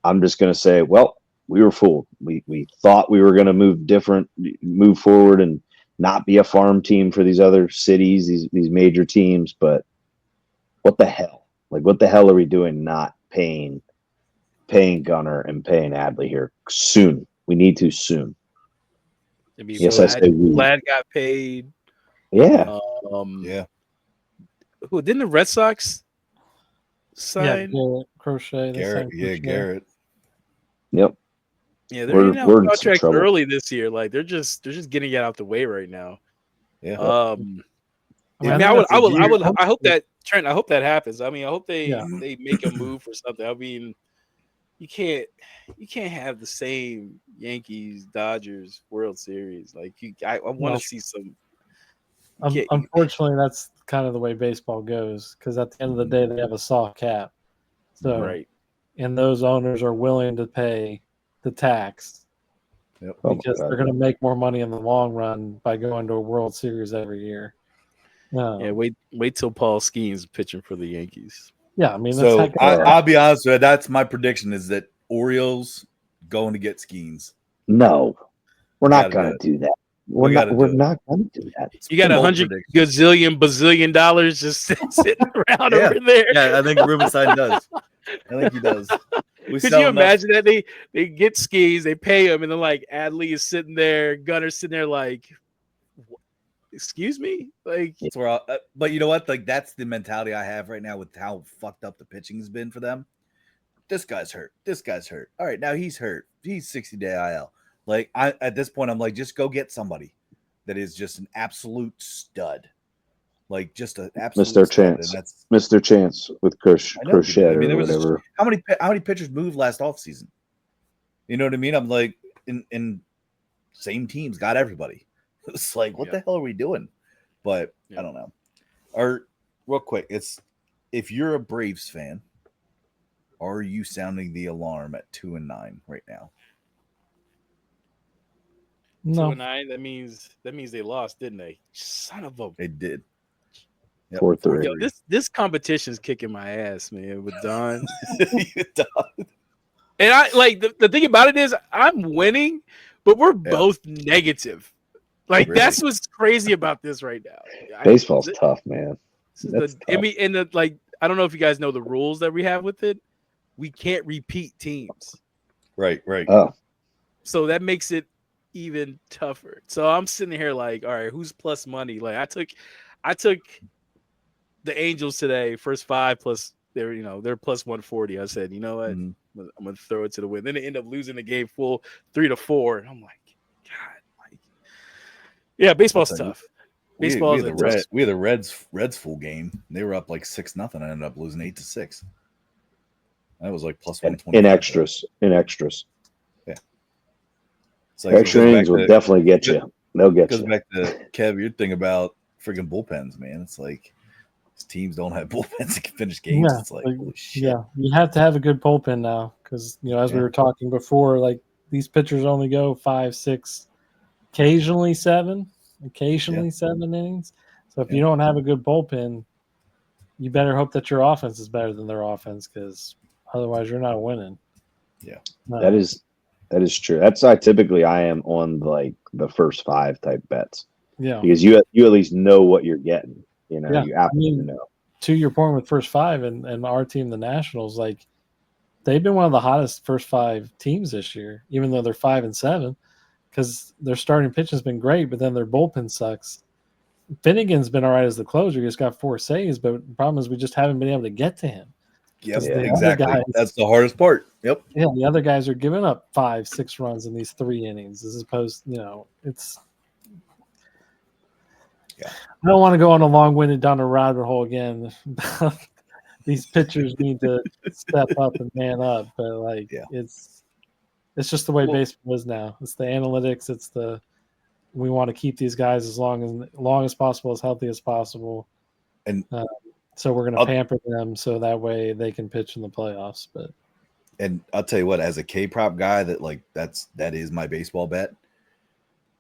I'm just gonna say, well, we were fooled. We thought we were gonna move forward and not be a farm team for these other cities, these major teams, but what the hell? Like, what the hell are we doing not paying Gunnar and paying Adley here soon? We need to soon. I mean, Yes, I say we. Vlad got paid. Yeah. Yeah. Who didn't the Red Sox sign? Garrett Crochet. Garrett. Garrett. Yep. Yeah, they're we're in contract trouble. early this year. Like, they're just getting it out the way right now. Yeah. I hope that Trent. I hope that happens. I mean, I hope they make a move for something. I mean, you can't have the same Yankees Dodgers World Series. Like, I want to see some. Unfortunately, that's kind of the way baseball goes because at the end of the day, they have a soft cap. So, right. And those owners are willing to pay the tax because they're going to make more money in the long run by going to a World Series every year. Yeah, wait till Paul Skeens pitching for the Yankees. Yeah, I mean, so I'll be honest with you. That's my prediction: is that Orioles going to get Skeens. No, we're not going to do that. We're not going to do that. You got $100 bazillion dollars just sitting around over there. Yeah, I think Rubenstein does. I think he does. Could you imagine that they get Skeens, they pay him, and then like Adley is sitting there, Gunner's sitting there like, excuse me, like. That's where but you know what? Like, that's the mentality I have right now with how fucked up the pitching's been for them. This guy's hurt. This guy's hurt. All right, now he's hurt. He's 60-day IL. Like, at this point, I'm like, just go get somebody that is just an absolute stud like just an absolute Mr. stud, and Chance. that's Mr. Chance with I know, dude. crochet I mean, there or was whatever. how many pitchers moved last offseason? You know what I mean? I'm like, in same teams got everybody. It's like, what the hell are we doing? But I don't know. Or real quick, it's if you're a Braves fan, are you sounding the alarm at 2-9 right now? No. 2-9. That means they lost, didn't they? Son of a. They did. Yep, 4-3. Yo, this competition's kicking my ass, man. With Don, and I like the thing about it is I'm winning, but we're both negative. Like Really? that's what's crazy about this right now. Baseball's tough, man. That's tough. And I don't know if you guys know the rules that we have with it. We can't repeat teams. Right. Oh, So that makes it even tougher. So I'm sitting here like, all right, who's plus money? Like I took the Angels today, first 5 plus they're plus 140. I said, you know what? Mhm. I'm gonna throw it to the wind. Then they end up losing the game full 3-4. I'm like, God, like, yeah, baseball's tough. Baseball we had the Reds full game. They were up like 6-0. I ended up losing 8-6. That was like plus 120 in extras. Yeah. It's like Extra innings will definitely get you. They'll get you. Goes back to Kev, your thing about freaking bullpens, man. It's like these teams don't have bullpens that can finish games. Yeah, It's like, like, holy shit. yeah, you have to have a good bullpen now because as we were talking before, like these pitchers only go 5, 6, occasionally 7 innings. So if you don't have a good bullpen, you better hope that your offense is better than their offense because otherwise you're not winning. Yeah, that is true. That's why typically I am on like the first 5 type bets. Yeah, because you at least know what you're getting. You know, you have to know. To your point with first 5 and our team, the Nationals, like they've been one of the hottest first 5 teams this year, even though they're 5-7, because their starting pitch has been great, but then their bullpen sucks. Finnegan's been all right as the closer. He's got 4 saves, but the problem is we just haven't been able to get to him. Yep, exactly. That's the hardest part. Yep. Yeah, the other guys are giving up 5, 6 runs in these 3 innings, as opposed, it's. Yeah. I don't want to go on a long-winded down a rabbit hole again. These pitchers need to step up and man up, but it's just the way baseball is now. It's the analytics. It's we want to keep these guys as long as possible, as healthy as possible, and so we're going to pamper them so that way they can pitch in the playoffs. And I'll tell you what, as a K-prop guy, that is my baseball bet.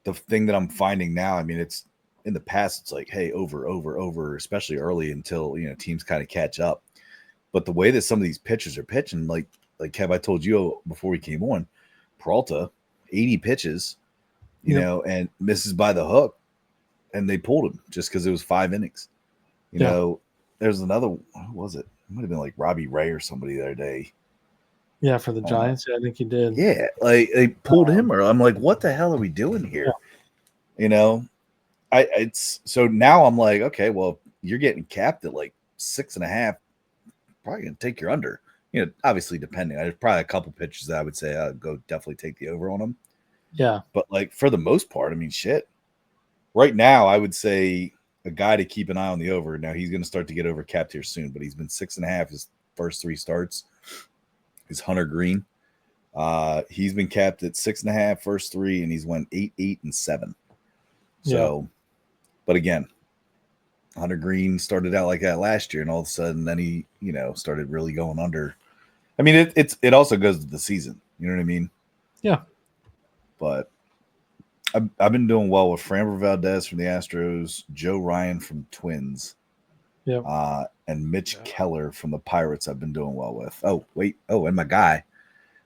The thing that I'm finding now, I mean, it's in the past, it's like, hey, over, especially early until teams kind of catch up. But the way that some of these pitchers are pitching, like Kev, I told you before we came on, Peralta, 80 pitches, you know, and misses by the hook, and they pulled him just because it was 5 innings. You know, there's another, who was it? It might have been like Robbie Ray or somebody the other day. Yeah, for the Giants, I think he did. Yeah, like they pulled him, or I'm like, what the hell are we doing here? Yeah. You know, it's so now I'm like, okay, well, you're getting capped at like 6.5. Probably gonna take your under. Obviously depending. There's probably a couple pitches that I would say I'd go definitely take the over on them. Yeah, but like for the most part, I mean, shit. Right now, I would say a guy to keep an eye on the over. Now he's going to start to get over capped here soon, but he's been 6.5 his first 3 starts. Is Hunter Green. He's been capped at 6.5 first 3, and he's went 8, 8, and 7. So, but again, Hunter Green started out like that last year, and all of a sudden, then he, started really going under. I mean, it also goes to the season. You know what I mean? Yeah. But I've been doing well with Framber Valdez from the Astros, Joe Ryan from Twins, and Mitch Keller from the Pirates. I've been doing well with. And my guy,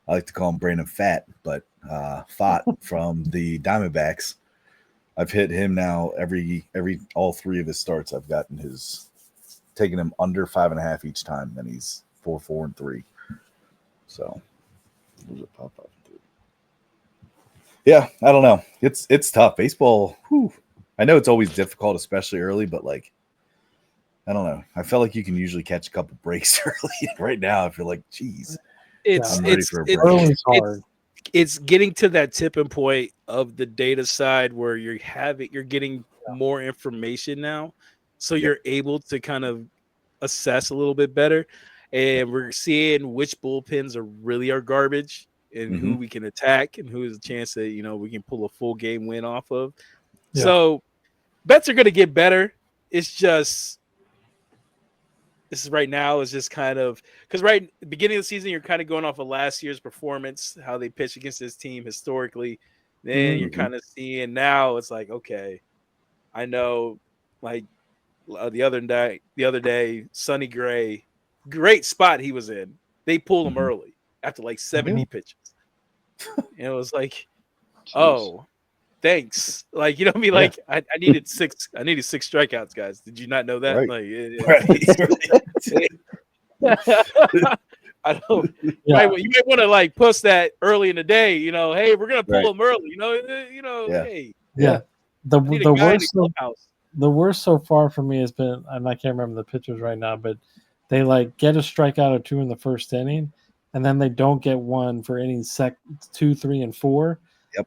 I like to call him Brandon Fat, but Fott from the Diamondbacks. I've hit him now all 3 of his starts. I've taken him under 5.5 each time, and he's 4, 4, and 3. So, yeah, I don't know. It's tough. Baseball, I know it's always difficult, especially early, but like, I don't know. I felt like you can usually catch a couple breaks early. Right now, I feel like, geez, I'm ready for a break. It's getting to that tipping point of the data side where you're getting more information now. so you're able to kind of assess a little bit better. And we're seeing which bullpens are garbage and who we can attack and who is a chance that, we can pull a full game win off of. Yeah. So bets are going to get better. It's just, this is right now is just kind of, because right at the beginning of the season, you're kind of going off of last year's performance, how they pitched against this team historically. Then you're kind of seeing now it's like, okay, I know, like the other day, Sonny Gray, great spot he was in. They pulled him early after like 70 pitches. And it was like, oh, thanks. Like, you know what I mean? Like, I needed six strikeouts, guys. Did you not know that? Right. Like, I don't. You might want to like post that early in the day. Hey, we're gonna pull them early. Hey, The worst so far for me has been, and I can't remember the pitchers right now, but they like get a strikeout or two in the first inning, and then they don't get one for innings 2, 3, and 4,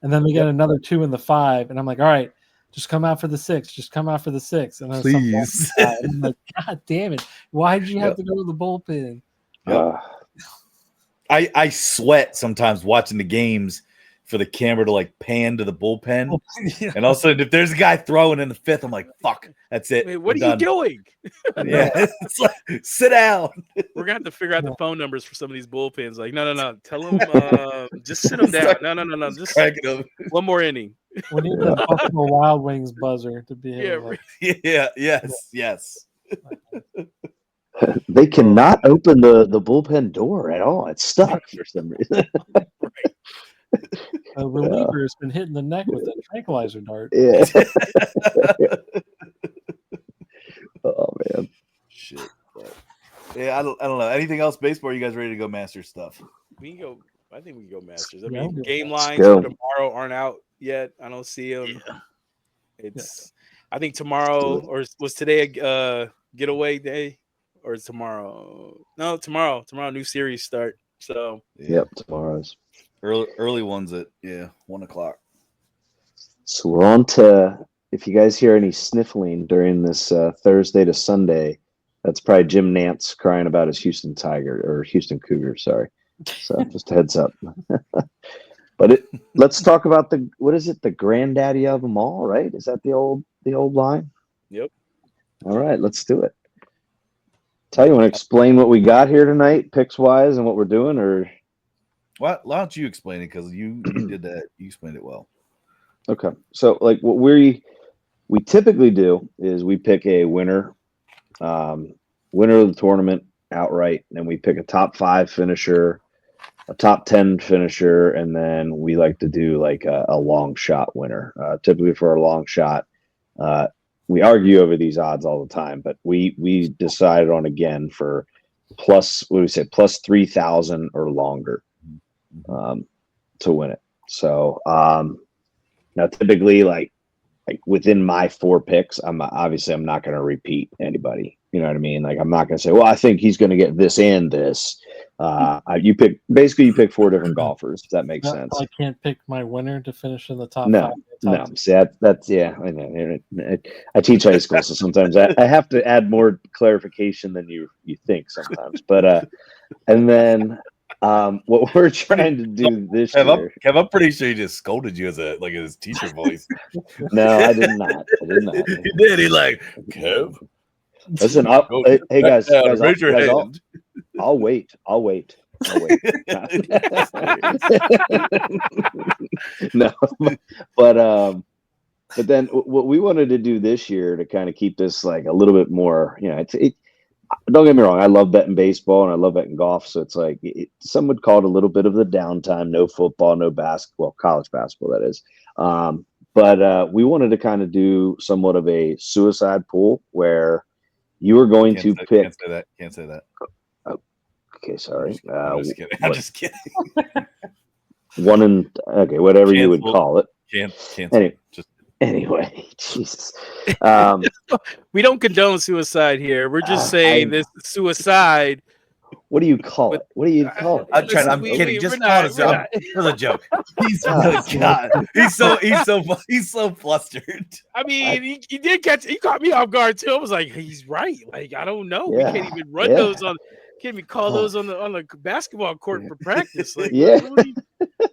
and then they get another 2 in the 5, and I'm like, all right, just come out for the 6, just come out for the 6, and then please. I'm like, God damn it, why did you have to go to the bullpen? I sweat sometimes watching the games for the camera to like pan to the bullpen. And also if there's a guy throwing in the 5th, I'm like, fuck, that's it. Wait, what are you doing? It's like, sit down. We're gonna have to figure out the phone numbers for some of these bullpens. Like, no. Tell them just sit them down. No. Just one more inning. We need the Buffalo Wild Wings buzzer to be able yes. They cannot open the bullpen door at all. It's stuck for some reason. A reliever has been hitting the neck with a tranquilizer dart. Yeah. Oh man. Shit. Yeah, I don't know. Anything else baseball? Are you guys ready to go Masters stuff? We can go. I think we can go Masters. Game lines for tomorrow aren't out yet. I don't see them. It's. I think tomorrow or was today a getaway day, or tomorrow? No, tomorrow. Tomorrow, new series start. So. Yep, tomorrow's. Early ones at 1:00. So we're on to, if you guys hear any sniffling during this Thursday to Sunday, that's probably Jim Nance crying about his Houston Cougar. Sorry. So just a heads up. But let's talk about the granddaddy of them all, right? Is that the old line? Yep. All right, let's do it. Tell you want to explain what we got here tonight, picks wise, and what we're doing, or? Why don't you explain it? Because you did that. You explained it well. Okay. So, like, what we typically do is we pick a winner of the tournament outright, and we pick a top 5 finisher, a top 10 finisher, and then we like to do like a long shot winner. Typically for a long shot, we argue over these odds all the time, but we decided on again for plus 3,000 or longer. To win it. So now typically like within my 4 picks, I'm not going to repeat anybody. You know what I mean? Like I'm not going to say, well, I think he's going to get this and this. You pick 4 different golfers. If that makes sense. I can't pick my winner to finish in the top 5. No. See, that's I know. I teach high school, so sometimes I have to add more clarification than you think sometimes. But and then. What we're trying to do this year. Kev, I'm pretty sure he just scolded you as his teacher voice. No, I did not. He did. He like, Kev. Listen, hey guys, raise your hand. I'll wait. No, but then what we wanted to do this year to kind of keep this like a little bit more, don't get me wrong. I love betting baseball and I love betting golf. So it's like some would call it a little bit of the downtime. No football, no basketball, college basketball, that is. But we wanted to kind of do somewhat of a suicide pool where you were going to pick. Can't say that. Okay, sorry. I'm just kidding. Whatever you would call it. Anyway, Jesus. We don't condone suicide here. We're just saying this suicide What do you call But it? What do you call it? I'm trying. I'm We- kidding. we- Just we're call not- it a we're joke. not- It was a joke. He's Oh, really God. He's so flustered. I mean, he did catch. He caught me off guard too. I was like, he's right. Like I don't know. We Yeah, can't even run yeah. those on. Can't even call those on the basketball court for practice. Like Yeah. what do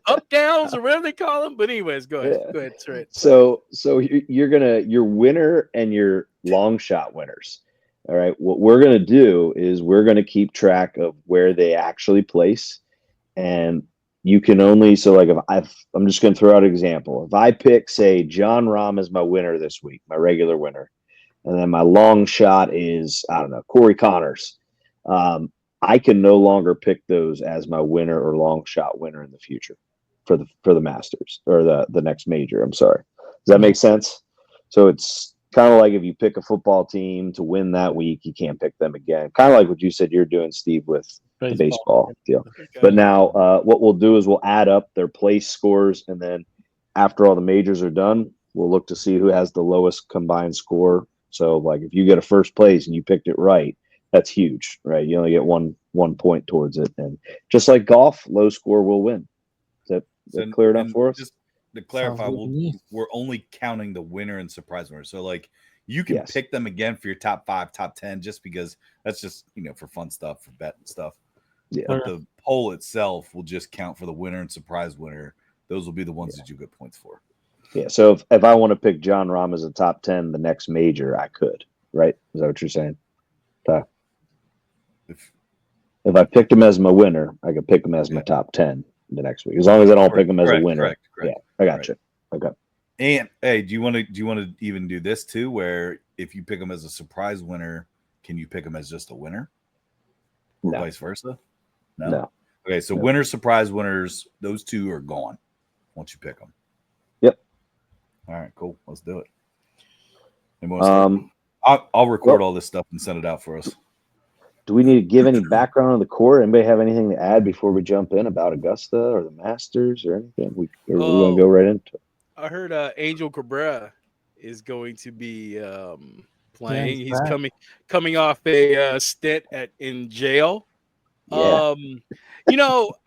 up downs or whatever they call them. But anyways, go ahead. Yeah. Go ahead, Trent. So your winner and your long shot winners. All right. What we're gonna do is we're gonna keep track of where they actually place, and you can only like I'm just gonna throw out an example. If I pick say John Rahm as my winner this week, my regular winner, and then my long shot is I don't know Corey Connors. I can no longer pick those as my winner or long shot winner in the future for the Masters or the next major. I'm sorry. Does that make sense? So it's kind of like if you pick a football team to win that week, you can't pick them again. Kind of like what you said you're doing, Steve, with the baseball deal. Okay. But now what we'll do is we'll add up their place scores, and then after all the majors are done, we'll look to see who has the lowest combined score. So like if you get a first place and you picked it right, that's huge, right? You only get one point towards it. And just like golf, low score will win. Is that clear enough for us? Just to clarify, we're only counting the winner and surprise winner. So like you can pick them again for your top 5, top 10, just because that's just for fun stuff, for betting stuff. Yeah. But the poll itself will just count for the winner and surprise winner. Those will be the ones that you get points for. Yeah. So if I want to pick John Rahm as a top 10 the next major, I could, right? Is that what you're saying? If I picked him as my winner, I could pick him as my top 10 the next week, as long as I don't pick him as a winner. Correct. Yeah, I got you. Okay. And hey, do you want to even do this too, where if you pick him as a surprise winner, can you pick him as just a winner, or vice versa? No. Okay, so winner, surprise winners, those two are gone once you pick them. Yep. All right, cool. Let's do it. I'll record all this stuff and send it out for us. Do we need to give any background on the court? Anybody have anything to add before we jump in about Augusta or the Masters or anything? We want to go right into it. I heard Angel Cabrera is going to be playing. He's coming off a stint in jail. Yeah.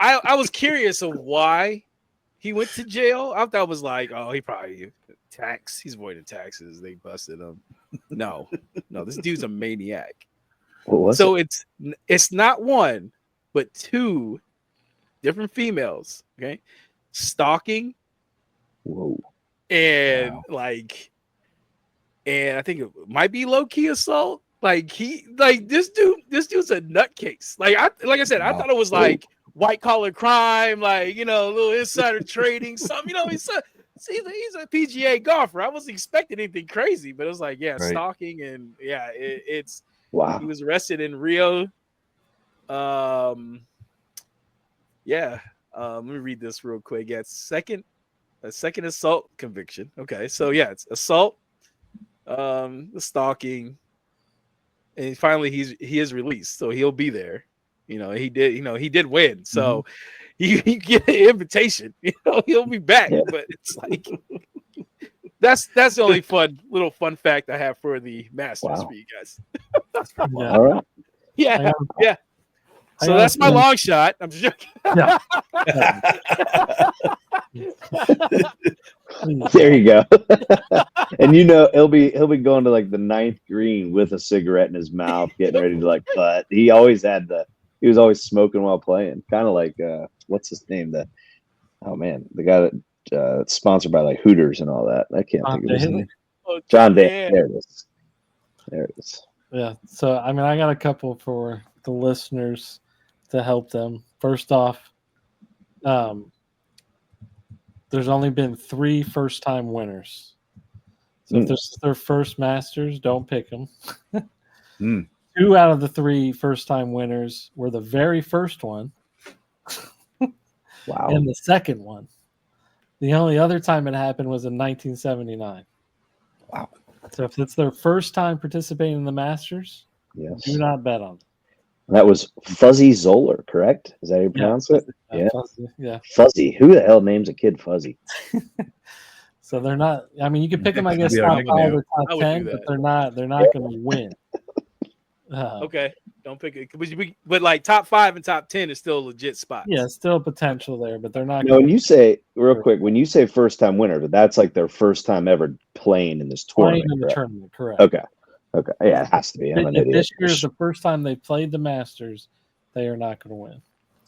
I was curious of why he went to jail. I thought it was like, oh, he probably he's avoiding taxes. They busted him. No, this dude's a maniac. So it's not one, but two different females. Okay, stalking. Whoa. And and I think it might be low key assault. This dude's a nutcase. I said, I thought it was like white collar crime, a little insider trading, something. He's a PGA golfer. I wasn't expecting anything crazy, but it was like, stalking and it's. Wow. He was arrested in Rio. Let me read this real quick. Yeah, it's a second assault conviction. Okay, so it's assault, the stalking, and finally he is released, so he'll be there. He did win, so he get an invitation. He'll be back, but it's like that's the only little fun fact I have for the Masters for you guys. All right. Yeah. So that's my long shot. I'm just joking. Yeah. There you go. And he'll be going to like the 9th green with a cigarette in his mouth, getting ready to cut. He was always smoking while playing. Kind of like what's his name? The guy that's sponsored by like Hooters and all that. I can't think of his name. John Day. There it is. Yeah. So I got a couple for the listeners to help them. First off, there's only been 3 first-time winners. So if this is their first Masters, don't pick them. 2 out of the 3 first-time winners were the very first one. Wow. And the second one. The only other time it happened was in 1979. Wow. So if it's their first time participating in the Masters, do not bet on them. That was Fuzzy Zoller, correct? Is that how you pronounce it? Yeah. Fuzzy, yeah. Fuzzy. Who the hell names a kid Fuzzy? So they're not. You could pick them, I guess, top 5 or top 10, but they're not going to win. Okay. Don't pick it. But like top 5 and top 10 is still legit spots. Yeah, still potential there, but they're not. No, when you say real quick, when you say first time winner, but that's like their first time ever playing in this playing tournament. in the Correct? tournament, correct? Okay. Yeah, it has to be. I'm an If idiot. this year is the first time they played the Masters, they are not going to win.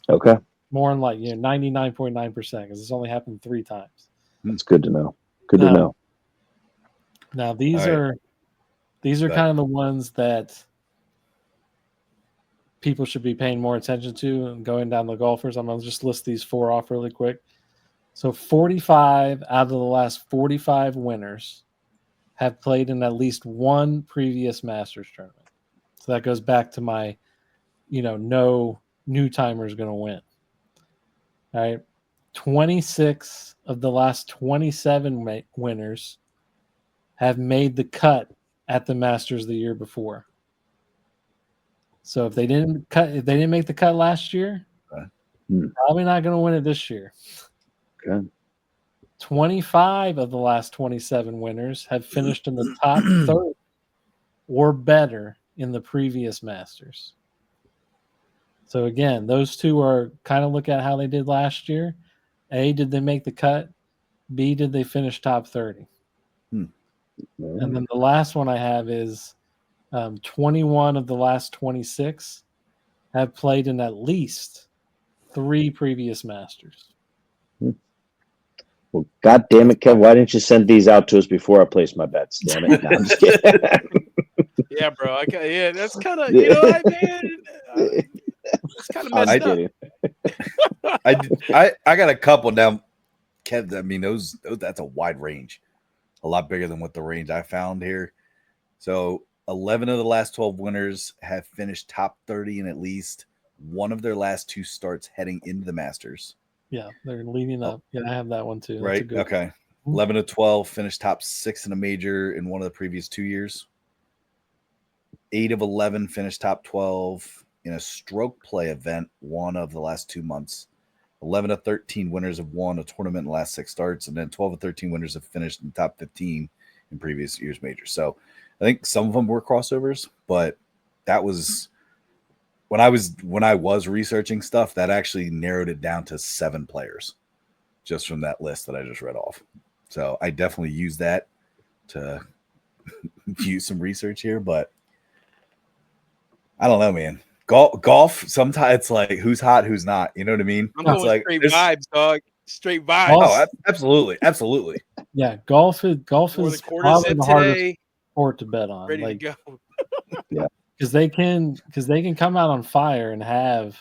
Okay, More than like 99.9% because it's only happened 3 times. that's good to know. Good to know. Now these All are kind of the ones that people should be paying more attention to and going down the golfers. I'm going to just list these 4 off really quick. So 45 out of the last 45 winners have played in at least one previous Masters tournament. So that goes back to my, no new timer is going to win. All right. 26 of the last 27 winners have made the cut at the Masters the year before. So if they didn't make the cut last year, probably not going to win it this year. Okay. 25 of the last 27 winners have finished in the top 30 or better in the previous Masters. So again, those 2 are kind of look at how they did last year. A, did they make the cut? B, did they finish top 30? And then the last one I have is 21 of the last 26 have played in at least 3 previous Masters. Well, God damn it, Kev! Why didn't you send these out to us before I placed my bets? Damn it! No, I'm just kidding. Yeah, bro. That's kind of man. It's kind of messed up. I got a couple now, Kev. I mean, those that's a wide range, a lot bigger than what the range I found here. So 11 of the last 12 winners have finished top 30 in at least one of their last 2 starts heading into the Masters. Yeah, they're leading up. Yeah, I have that one too. Right. Okay. 11 of 12 finished top 6 in a major in one of the previous 2 years. 8 of 11 finished top 12 in a stroke play event one of the last 2 months. 11 of 13 winners have won a tournament in the last 6 starts, and then 12 of 13 winners have finished in the top 15 in previous year's majors. So I think some of them were crossovers, but that was when I was researching stuff, that actually narrowed it down to 7 players just from that list that I just read off. So I definitely use that to use some research here, but I don't know, man. Golf, sometimes it's like who's hot, who's not. You know what I mean? I'm It's going like straight vibes, dog. Straight vibes. Oh, absolutely. Yeah, golf is Or probably the quarters the in hardest today, sport to bet on. ready to go. Because they can come out on fire and have.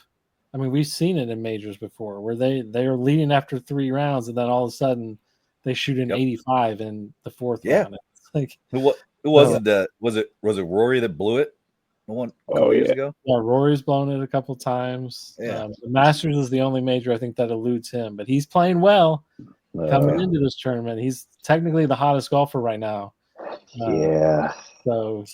I mean, we've seen it in majors before where they are leading after 3 rounds and then all of a sudden they shoot an 85 in the 4th round. It's like who was it? Was it Rory that blew it? A couple years ago. Yeah, Rory's blown it a couple times. Yeah. The Masters is the only major I think that eludes him, but he's playing well coming into this tournament. He's technically the hottest golfer right now. So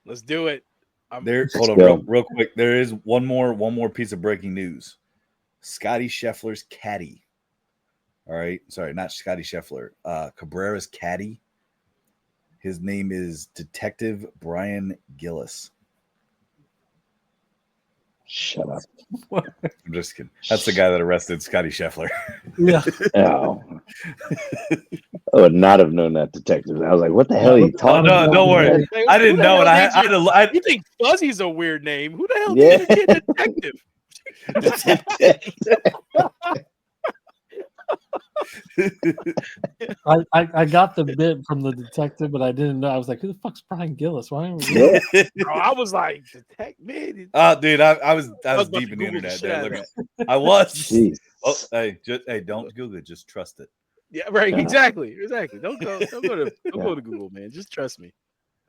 let's do it. Hold on, real quick. There is one more piece of breaking news. Scotty Scheffler's caddy. All right, sorry, not Scotty Scheffler. Cabrera's caddy. His name is Detective Brian Gillis. Shut up. I'm just kidding. That's the guy that arrested Scotty Scheffler. Yeah. Oh. I would not have known that detective. I was like, what the hell are you talking about? No, don't worry. I didn't know it. You think Fuzzy's a weird name? Who the hell did you get detective? I got the bit from the detective, but I didn't know. I was like, who the fuck's Brian Gillis? Why? Bro, I was like, detective. Oh, dude, I was deep in the internet there. I was. Jeez. Oh, hey, don't Google it. Just trust it. Yeah, right. Exactly. Don't go to Google, man. Just trust me.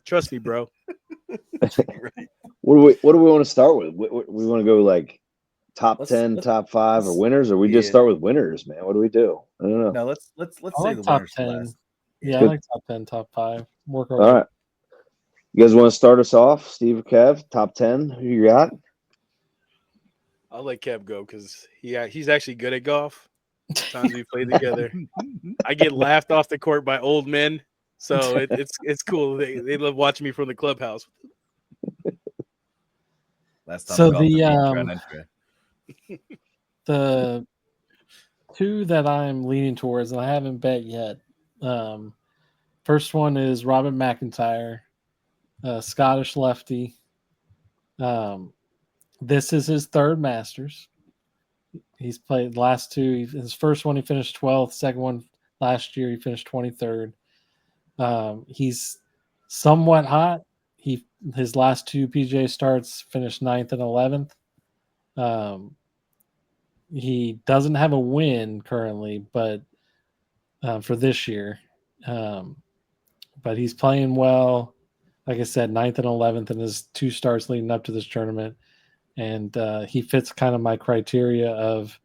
Trust me, bro. Right. What do we want to start with? We want to go like top 10, top 5, or winners, or we just start with winners, man? What do we do? I don't know. No, let's I say like the top winners 10. last. Yeah, I like top 10, top 5. All right. You guys want to start us off, Steve or Kev? Top 10. Who you got? I'll let Kev go because he's actually good at golf. Times we play together, I get laughed off the court by old men, so it's cool. They love watching me from the clubhouse. Last time So I golfed, the two that I'm leaning towards, and I haven't bet yet. First one is Robert McIntyre, Scottish lefty. This is his third Masters. He's played the last two. His first one he finished 12th. Second one last year he finished 23rd. He's somewhat hot. His last two PGA starts finished 9th and 11th. He doesn't have a win currently, but for this year, but he's playing well. Like I said, 9th and 11th in his two starts leading up to this tournament, and he fits kind of my criteria of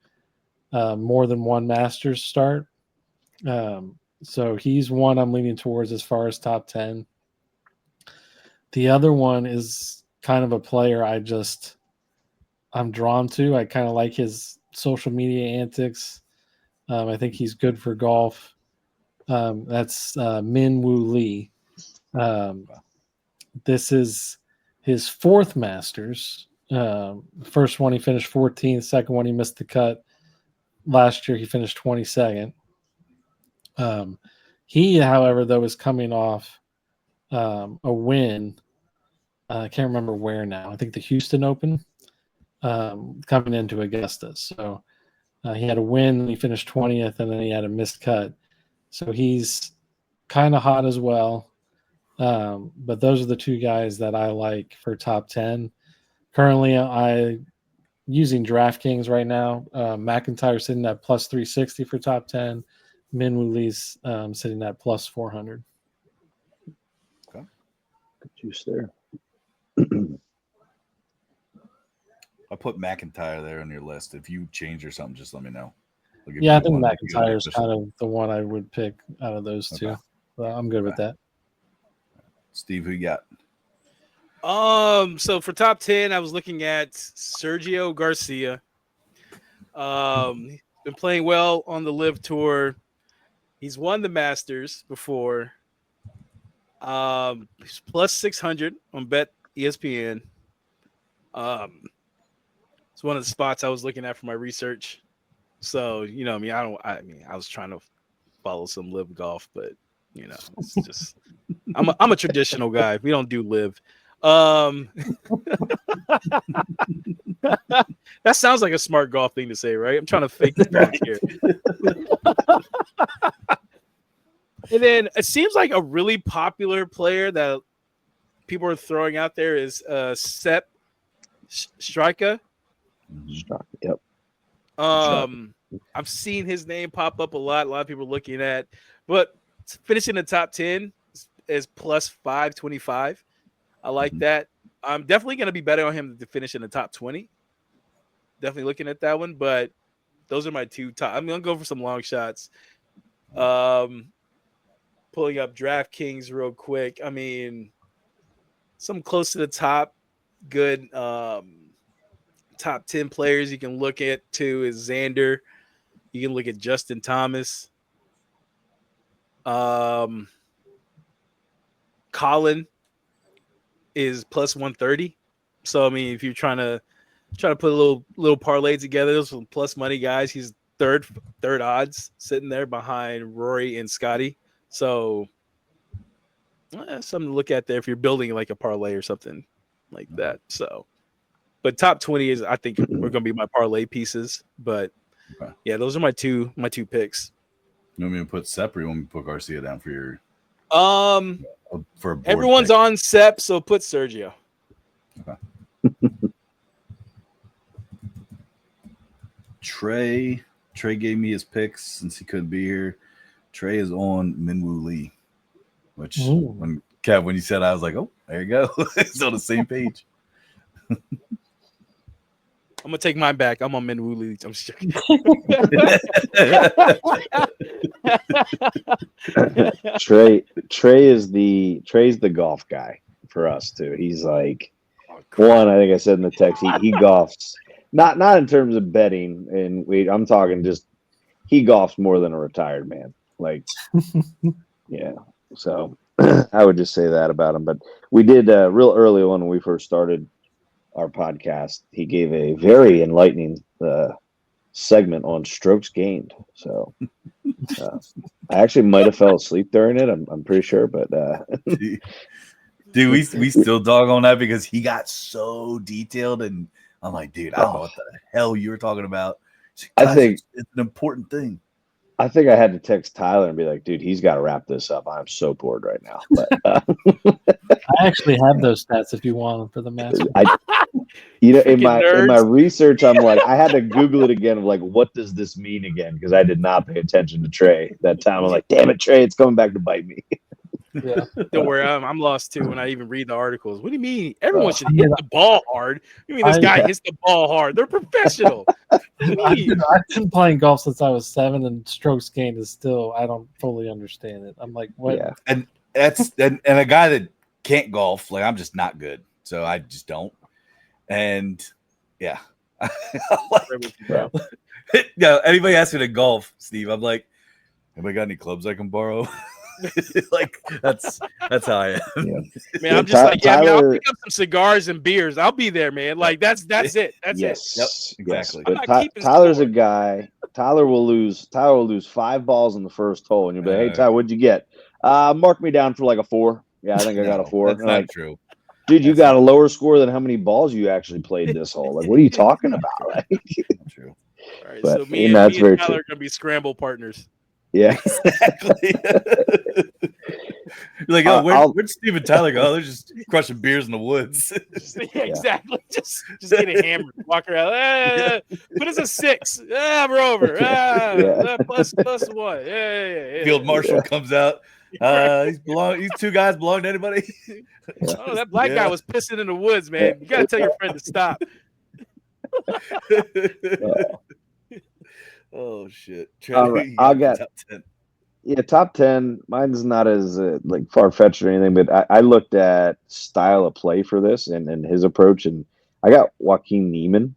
more than one Masters start. So he's one I'm leaning towards as far as top 10. The other one is kind of a player I'm drawn to. I kind of like his social media antics. I think he's good for golf. That's Min Woo Lee. This is his fourth Masters. First one he finished 14th. Second one he missed the cut. Last year he finished 22nd. He, however, though, is coming off a win. I can't remember where now. I think the Houston Open coming into Augusta. So he had a win. He finished 20th, and then he had a missed cut. So he's kind of hot as well. But those are the two guys that I like for top 10. Currently, I using DraftKings right now. McIntyre sitting at plus 360 for top 10. Min Woo Lee's sitting at plus 400. Okay. Good juice there. I'll put McIntyre there on your list. If you change or something, just let me know. Yeah, I think McIntyre is kind of the one I would pick out of those two. Well, I'm good with that. Steve, who you got? So for top 10, I was looking at Sergio Garcia. Been playing well on the Live Tour. He's won the Masters before. He's plus 600 on Bet ESPN. It's one of the spots I was looking at for my research. So, I was trying to follow some Live golf, but it's just I'm a traditional guy. We don't do Live. That sounds like a smart golf thing to say, right? I'm trying to fake the funk here. And then it seems like a really popular player that people are throwing out there is Sepp Straka. Yep. I've seen his name pop up a lot. A lot of people are looking at, but finishing the top 10 is plus 525. I like that. I'm definitely going to be betting on him to finish in the top 20. Definitely looking at that one, but those are my two top. I'm going to go for some long shots. Pulling up DraftKings real quick. I mean, some close to the top, good top 10 players you can look at too is Xander. You can look at Justin Thomas. Colin is plus 130. So I mean, if you're trying to put a little parlay together, those are plus money guys. He's third odds, sitting there behind Rory and Scotty. So something to look at there if you're building like a parlay or something like that. So, but top 20 is, I think, we're going to be my parlay pieces. But yeah, those are my two picks. You want me to put Sepp, or you want me to put Garcia down for your? For a board everyone's pick? on Sepp, so put Sergio. Okay. Trey gave me his picks since he couldn't be here. Trey is on Min Woo Lee, which when you said, I was like, oh, there you go. It's on the same page. I'm gonna take mine back. I'm on Min Woo Lee. I'm just joking. Trey's the golf guy for us too. He's like one. I think I said in the text, he golfs not in terms of betting, and I'm talking just he golfs more than a retired man. Like, yeah. So I would just say that about him. But we did real early on when we first started our podcast, he gave a very enlightening segment on strokes gained. So I actually might have fell asleep during it. I'm pretty sure, but dude, we still dog on that because he got so detailed, and I'm like, dude, I don't know what the hell you were talking about. I think it's an important thing. I think I had to text Tyler and be like, dude, he's got to wrap this up. I'm so bored right now. But I actually have those stats if you want them for the Masters. in my nerds. research, I'm like, I had to Google it again. Of like, what does this mean again? Because I did not pay attention to Trey that time. I'm like, damn it, Trey, it's coming back to bite me. Yeah. Don't worry, I'm lost too when I even read the articles. What do you mean? Everyone should hit the ball hard. You mean this guy hits the ball hard? They're professional. I've been playing golf since I was 7, and strokes gained is still, I don't fully understand it. I'm like, what? Yeah. And that's and a guy that can't golf, like I'm just not good, so I just don't. And yeah, anybody asks me to golf, Steve, I'm like, anybody got any clubs I can borrow? Like that's how I am. Yeah. Man, I'm just like, yeah, I'll pick up some cigars and beers. I'll be there, man. Like that's it. That's yes. it. Yep, exactly. But Tyler's a guy. Tyler will lose 5 balls in the first hole, and you'll be like, hey, Tyler, what'd you get? Mark me down for like a 4. Yeah, I think I got a 4. That's not true. Dude, you got a lower score than how many balls you actually played this hole. Like, what are you talking about? Like, true. All right, but, so me and very Tyler true. are gonna be scramble partners. Yeah, exactly. You're like, where'd Steve and Tyler go? Oh, they're just crushing beers in the woods. Exactly. Just getting hammered. Walk around. What is a 6? We're over. Plus 1. Yeah. Field marshal comes out. These 2 guys belong to anybody? Oh, that black guy was pissing in the woods, man. You gotta tell your friend to stop. Oh shit! I got top 10. Yeah, top 10. Mine's not as like far fetched or anything, but I looked at style of play for this and his approach, and I got Joaquin Neiman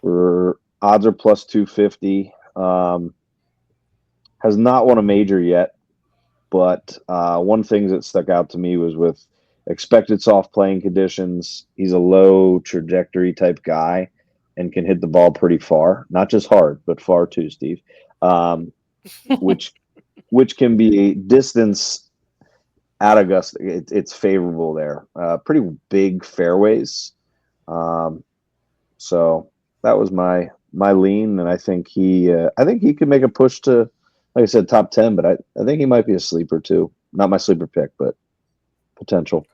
for odds are plus 250. Has not won a major yet, but one thing that stuck out to me was with expected soft playing conditions. He's a low trajectory type guy and can hit the ball pretty far, not just hard, but far too, Steve. Which can be a distance at Augusta. It's favorable there. Pretty big fairways. So that was my lean, and I think he could make a push to, like I said, top 10. But I think he might be a sleeper too. Not my sleeper pick, but potential.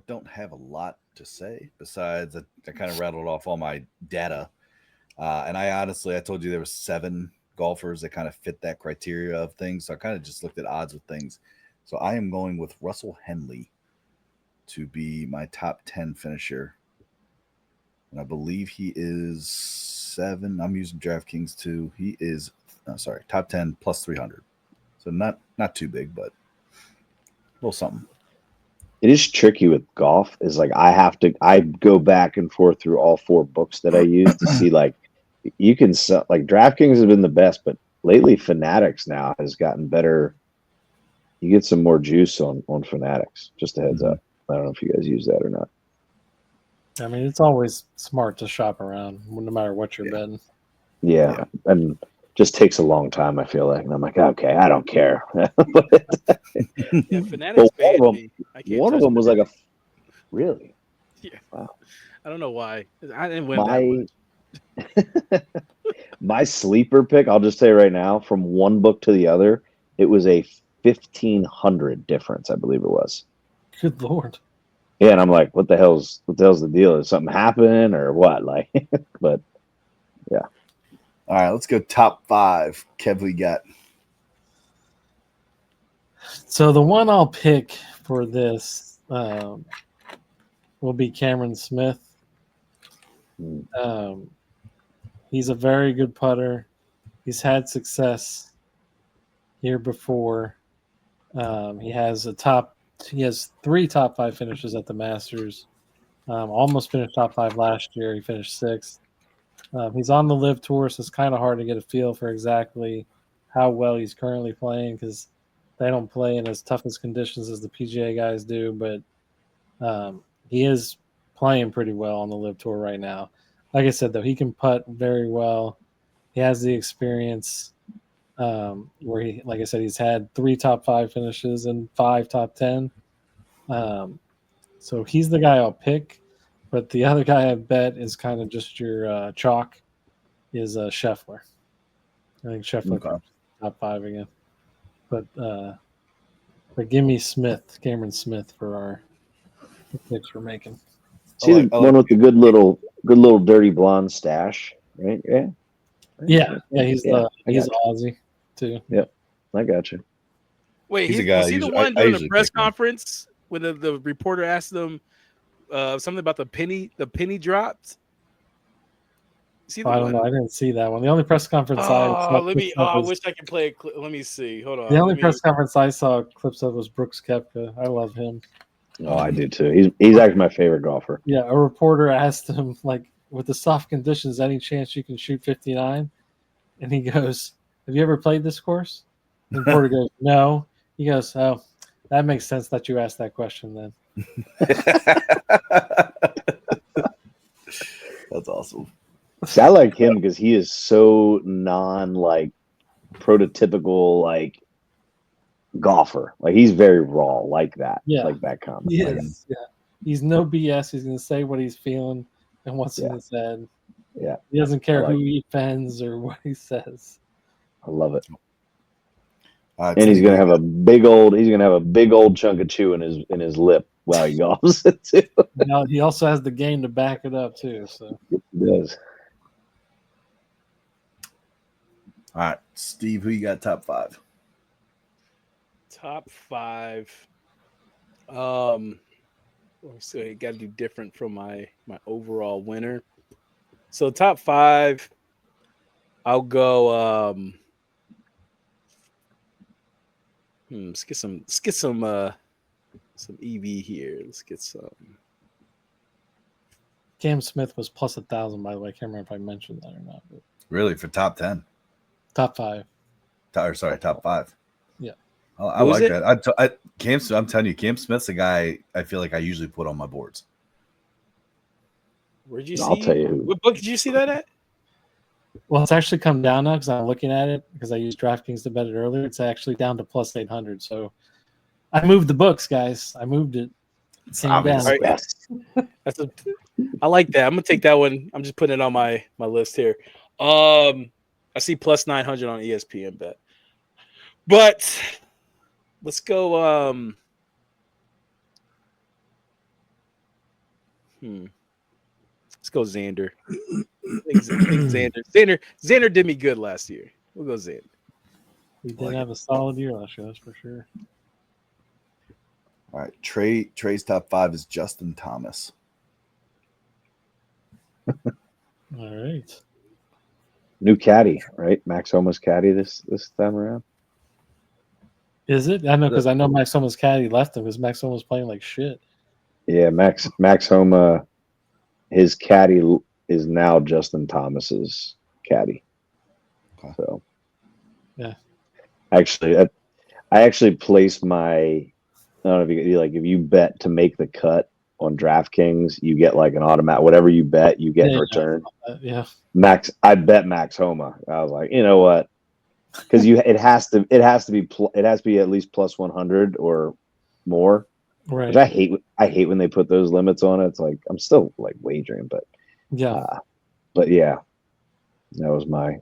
Don't have a lot to say besides I kind of rattled off all my data, and I told you there were 7 golfers that kind of fit that criteria of things. So I kind of just looked at odds of things. So I am going with Russell Henley to be my top 10 finisher, and I believe he is 7. I'm using DraftKings too. He is top 10 plus 300. So not too big, but a little something. It is tricky with golf. Is like I go back and forth through all 4 books that I use to see like you can sell. Like DraftKings has been the best, but lately Fanatics now has gotten better. You get some more juice on Fanatics. Just a heads up. I don't know if you guys use that or not. I mean, it's always smart to shop around, no matter what you're betting. Yeah, and just takes a long time. I feel like, and I'm like, okay, I don't care. Fanatics banned me. One of them was like really. Yeah. Wow. I don't know why. I didn't win that much. My sleeper pick, I'll just say right now, from one book to the other, it was a 1,500 difference, I believe it was. Good Lord. Yeah, and I'm like, what the hell's the deal? Is something happening or what? Like, but yeah. All right, let's go top 5. Kev, we got. So the one I'll pick for this will be Cameron Smith. He's a very good putter. He's had success here before. He has 3 top 5 finishes at the Masters. Almost finished top 5 last year. He finished 6th. He's on the Live Tour, so it's kind of hard to get a feel for exactly how well he's currently playing because they don't play in as tough as conditions as the PGA guys do. But He is playing pretty well on the Live Tour right now. Like I said, though, he can putt very well. He has the experience where he, like I said, he's had 3 top 5 finishes and 5 top 10. So he's the guy I'll pick. But the other guy I bet is kind of just your chalk is Scheffler. I think Scheffler top 5 again. But give me Cameron Smith for our picks we're making. See the one with the good little dirty blonde stash, right? Yeah. He's Aussie too. Yep, I got you. Wait, He's a guy was he the one I during the usually press pick him. conference when the reporter asked him something about the penny dropped? I don't know. I didn't see that one. The only press conference I wish I could play a clip. Let me see. Hold on. The only press conference I saw clips of was Brooks Koepka. I love him. Oh, I do too. He's actually my favorite golfer. Yeah, a reporter asked him, like, with the soft conditions, any chance you can shoot 59? And he goes, "Have you ever played this course?" And the reporter goes, "No." He goes, "Oh, that makes sense that you asked that question then." That's awesome. See, I like him because he is so prototypical golfer. Like he's very raw, like that. Yeah, like that comment. Yes, yeah. He's no BS. He's going to say what he's feeling and what's in his head. Yeah, he doesn't care who he offends or what he says. I love it. And he's gonna have a big old chunk of chew in his lip while he golfs it too. Now, he also has the game to back it up too. So he does. All right, Steve, who you got top 5? Top 5. So you got to do different from my overall winner. So top 5, I'll go. Let's get some EV here. Let's get some. Cam Smith was plus 1,000, by the way. I can't remember if I mentioned that or not. But Really, for top 10? Top 5. Top 5. Yeah. I like that. I'm telling you, Cam Smith's a guy I feel like I usually put on my boards. Where'd you see? I'll tell you. What book did you see that at? Well, it's actually come down now because I'm looking at it because I used DraftKings to bet it earlier. It's actually down to plus 800. So I moved the books, guys. I moved it. Came down. Right. I like that. I'm gonna take that one. I'm just putting it on my list here. I see plus 900 on ESPN bet. But let's go. Let's go Xander. I think Xander did me good last year. We'll go Xander. He did have a solid year last year, that's for sure. All right, Trey's top 5 is Justin Thomas. All right. New caddy, right? Max Homa's caddy this time around. Is it? I know because I know Max Homa's caddy left him because Max Homa's playing like shit. Yeah, Max Homa, his caddy is now Justin Thomas's caddy. Okay. So, yeah. Actually, I actually placed my. I don't know if you if you bet to make the cut on DraftKings, you get like an automatic. Whatever you bet, you get in return. Yeah. I bet Max Homa. I was like, you know what? Because it has to be at least plus 100 or more. Right. Which I hate when they put those limits on it. It's like I'm still like wagering, but but yeah, that was my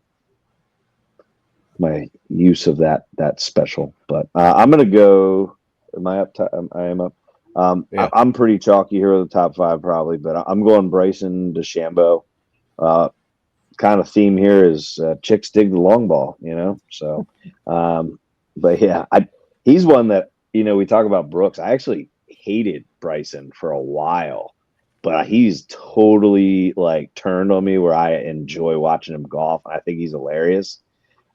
use of that special. But I'm gonna go. Am I up? I am up. Yeah. I'm pretty chalky here with the top 5 probably, but I'm going Bryson DeChambeau. Kind of theme here is chicks dig the long ball, So, but yeah, he's one that we talk about Brooks. I actually hated Bryson for a while, but he's totally like turned on me where I enjoy watching him golf. I think he's hilarious.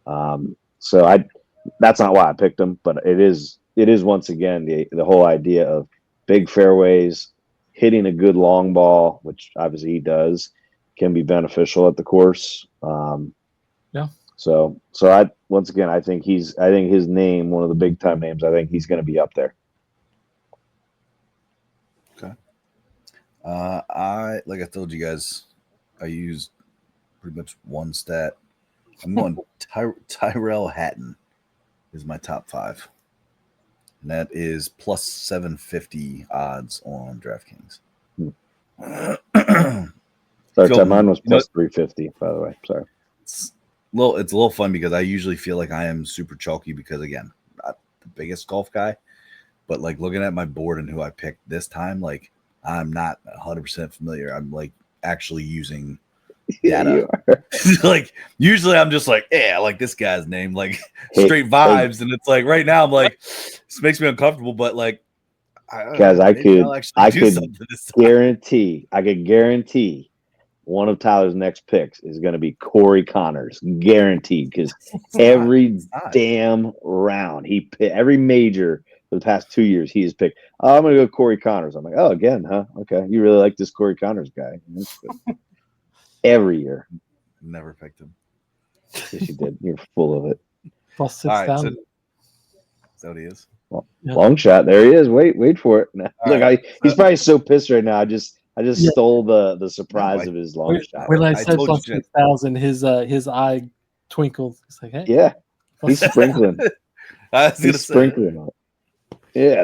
So that's not why I picked him, but it is once again the whole idea of big fairways, hitting a good long ball, which obviously he does, can be beneficial at the course. So I once again I think his name, one of the big time names, I think he's going to be up there. Okay. I told you guys, I used pretty much one stat. I'm going Tyrell Hatton is my top 5. And that is plus 750 odds on DraftKings. Sorry, Feel- mine was you know, plus 350, by the way. Sorry. it's it's a little fun because I usually feel like I am super chalky because again, not the biggest golf guy, but like looking at my board and who I picked this time, like I'm not 100% familiar. I'm like actually using Yeah, data. you are. Like usually I'm just like, yeah, I like this guy's name, like Hey, straight vibes, and it's like right now I'm like, this makes me uncomfortable, but like, guys, maybe I'll actually do something this time. I could guarantee one of Tyler's next picks is going to be Corey Connors, guaranteed, because every damn round every major for the past 2 years he has picked. Oh, I'm going to go Corey Connors. I'm like, oh, again, huh? Okay, you really like this Corey Connors guy? That's good. Every year. Never picked him. Yes, you did. You're full of it. Plus All right, 6,000. so is that what he is? Yeah. Long shot. There he is. Wait for it. Look, right. he's probably so pissed right now. I just Yeah. stole the surprise of his long shot. When I I said told plus you, Jen. 6,000, his eye twinkled. It's like, hey, Yeah, plus he's sprinkling. I was gonna He's say sprinkling on it. Yeah,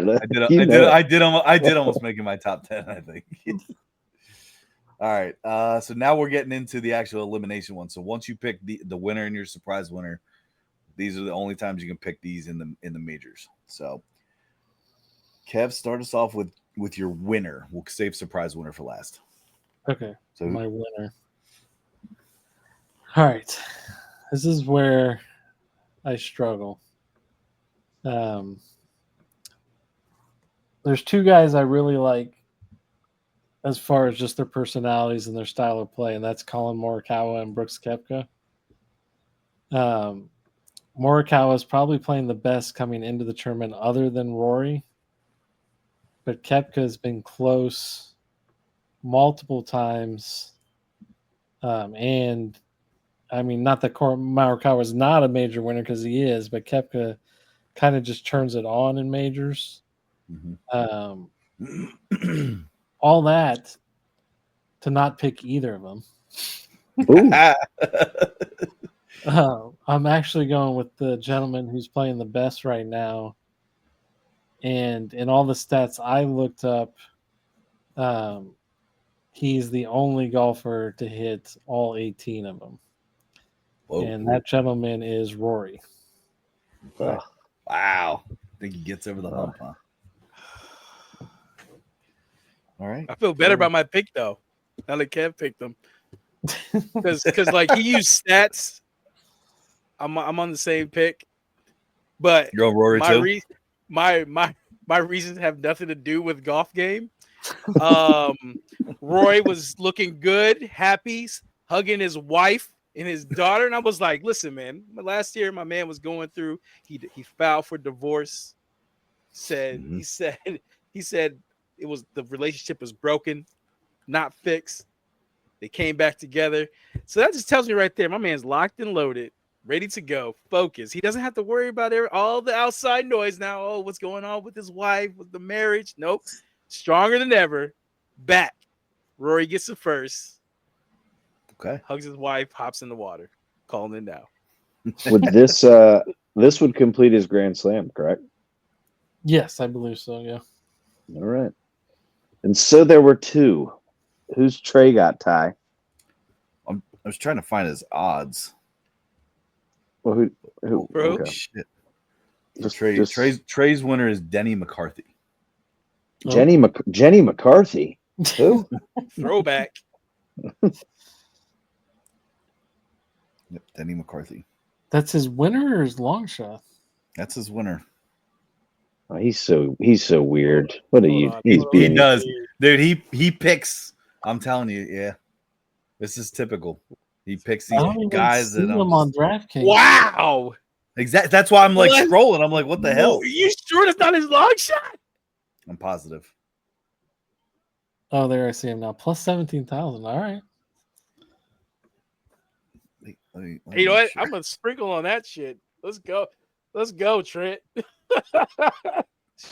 I did almost make it my top 10, I think. All right. So now we're getting into the actual elimination one. So once you pick the winner and your surprise winner, these are the only times you can pick these in the majors. So Kev, start us off with your winner. We'll save surprise winner for last. Okay. So My winner. All right. This is where I struggle. There's 2 guys I really like as far as just their personalities and their style of play, and that's Colin Morikawa and Brooks Koepka. Morikawa is probably playing the best coming into the tournament other than Rory, but Koepka has been close multiple times. And I mean, not that Morikawa is not a major winner because he is, but Koepka kind of just turns it on in majors. All that to not pick either of them. I'm actually going with the gentleman who's playing the best right now. And in all the stats I looked up, he's the only golfer to hit all 18 of them. Whoa. And that gentleman is Rory. Okay. Wow. I think he gets over the hump, huh? All right. I feel better about my pick though. Now that Kev picked them, because like he used stats. I'm on the same pick, but you're on Rory too. My reasons have nothing to do with golf game. Roy was looking good, happy, hugging his wife and his daughter, and I was like, "Listen, man. Last year, my man was going through. He filed for divorce. He said it was the relationship was broken, not fixed. They came back together. So that just tells me right there, my man's locked and loaded, ready to go, focused. He doesn't have to worry about all the outside noise now. Oh, what's going on with his wife, with the marriage? Nope. Stronger than ever. Back. Rory gets it first. Okay. Hugs his wife, hops in the water. Calling it now. Would this would complete his Grand Slam, correct? Yes, I believe so, yeah. All right. And so there were 2. Who's Trey got, Ty? I was trying to find his odds. Well, who Bro? Okay. Shit. Trey's winner is Denny McCarthy. Jenny McCarthy. Who? Throwback. Yep, Denny McCarthy. That's his winner or his long shot? That's his winner. Oh, he's so weird. What are you? He does, dude. He picks. I'm telling you, yeah. This is typical. He picks these guys that I'm on DraftKings. Wow. Exactly. That's why I'm like scrolling. I'm like, what the hell? Are you sure that's not his long shot? I'm positive. Oh, there I see him now. Plus 17,000. All right. Hey, you know what? I'm gonna sprinkle on that shit. Let's go, Trent.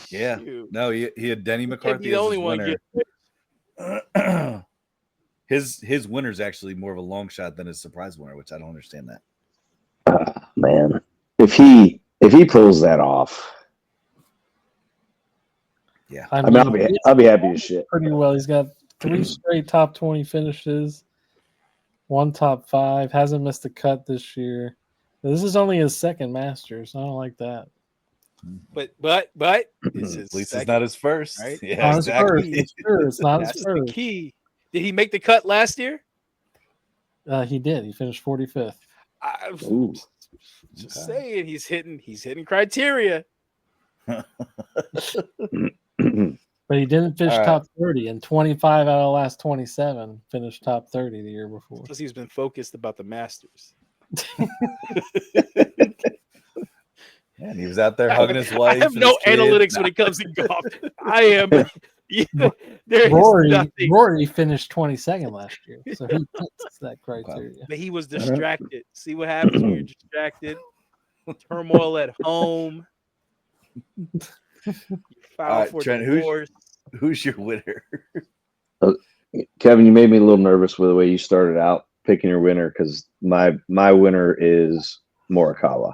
Yeah. Shoot. No, he had Denny McCarthy the as only his one winner. His winner's actually more of a long shot than his surprise winner, which I don't understand that. Man, if he pulls that off, Yeah, I mean, I'll be happy as shit. pretty well. He's got 3 straight top 20 finishes, 1 top 5. Hasn't missed a cut this year. This is only his second Masters. I don't like that. But it's his at least second, it's not his first. right? Yeah, Not his exactly. first. Sure, it's not his That's the first. key. Did he make the cut last year? He did. He finished 45th. Ooh. Just Okay. saying, he's hitting criteria. But he didn't finish All right. top 30, and 25 out of the last 27 finished top 30 the year before. Because he's been focused about the Masters. Yeah, and he was out there hugging his wife. I have and no his kids. analytics when it comes to golf. I am. There is nothing. Rory finished 22nd last year, so he fits that criteria. But he was distracted. See what happens when you're distracted? Turmoil at home. You file All right, for Trent, divorce. who's your winner? Kevin, you made me a little nervous with the way you started out picking your winner because my winner is Morikawa.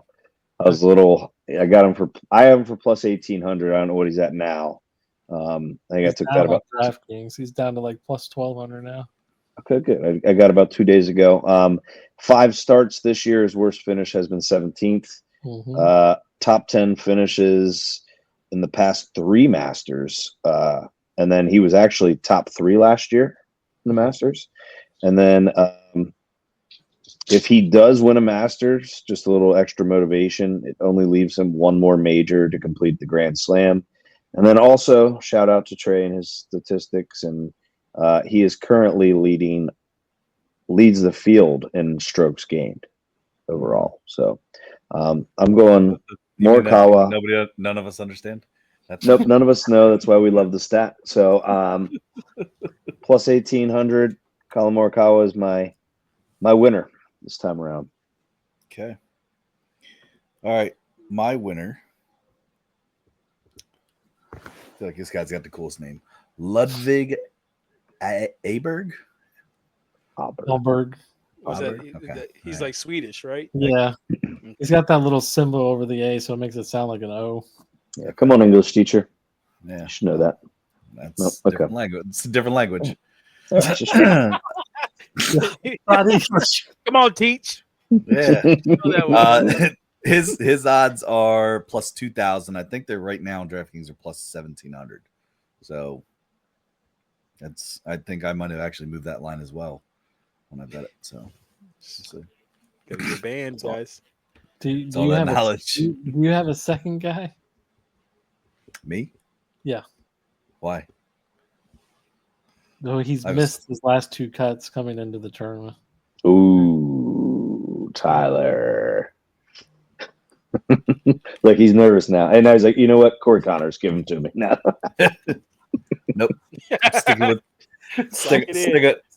I have him for plus 1,800. I don't know what he's at now. I think I took that about DraftKings. He's down to like plus 1,200 now. Okay, good. I got about 2 days ago. 5 starts this year. His worst finish has been 17th. Mhm. Top 10 finishes in the past 3 Masters. And then he was actually top 3 last year in the Masters. And then if he does win a Masters, just a little extra motivation, it only leaves him one more major to complete the Grand Slam. And then also shout out to Trey and his statistics, and he is currently leads the field in strokes gained overall. So I'm going Morikawa. None of us understand. Nope, none of us know. That's why we love the stat. So plus 1,800. Colin Morikawa is my winner this time around. Okay. All right. My winner. I feel like this guy's got the coolest name. Ludwig Aberg. Alberg. Was that, Okay. he's All right. like Swedish, right? Yeah. He's got that little symbol over the A, so it makes it sound like an O. Yeah, come on, English teacher. Yeah. You should know that. That's Nope, okay. different language. It's a different language. Come on, teach. Yeah. Oh, that was- His odds are plus 2,000. I think they're right now in DraftKings are plus 1,700. So I think I might have actually moved that line as well when I bet it. So Gotta get banned, guys. Do all you that have knowledge. do you have a second guy? Me? Yeah. Why? No, he's I was- missed his last 2 cuts coming into the tournament. Ooh, Tyler. Like he's nervous now. And I was like, you know what? Corey Connors, give him to me now. Nope. Sticking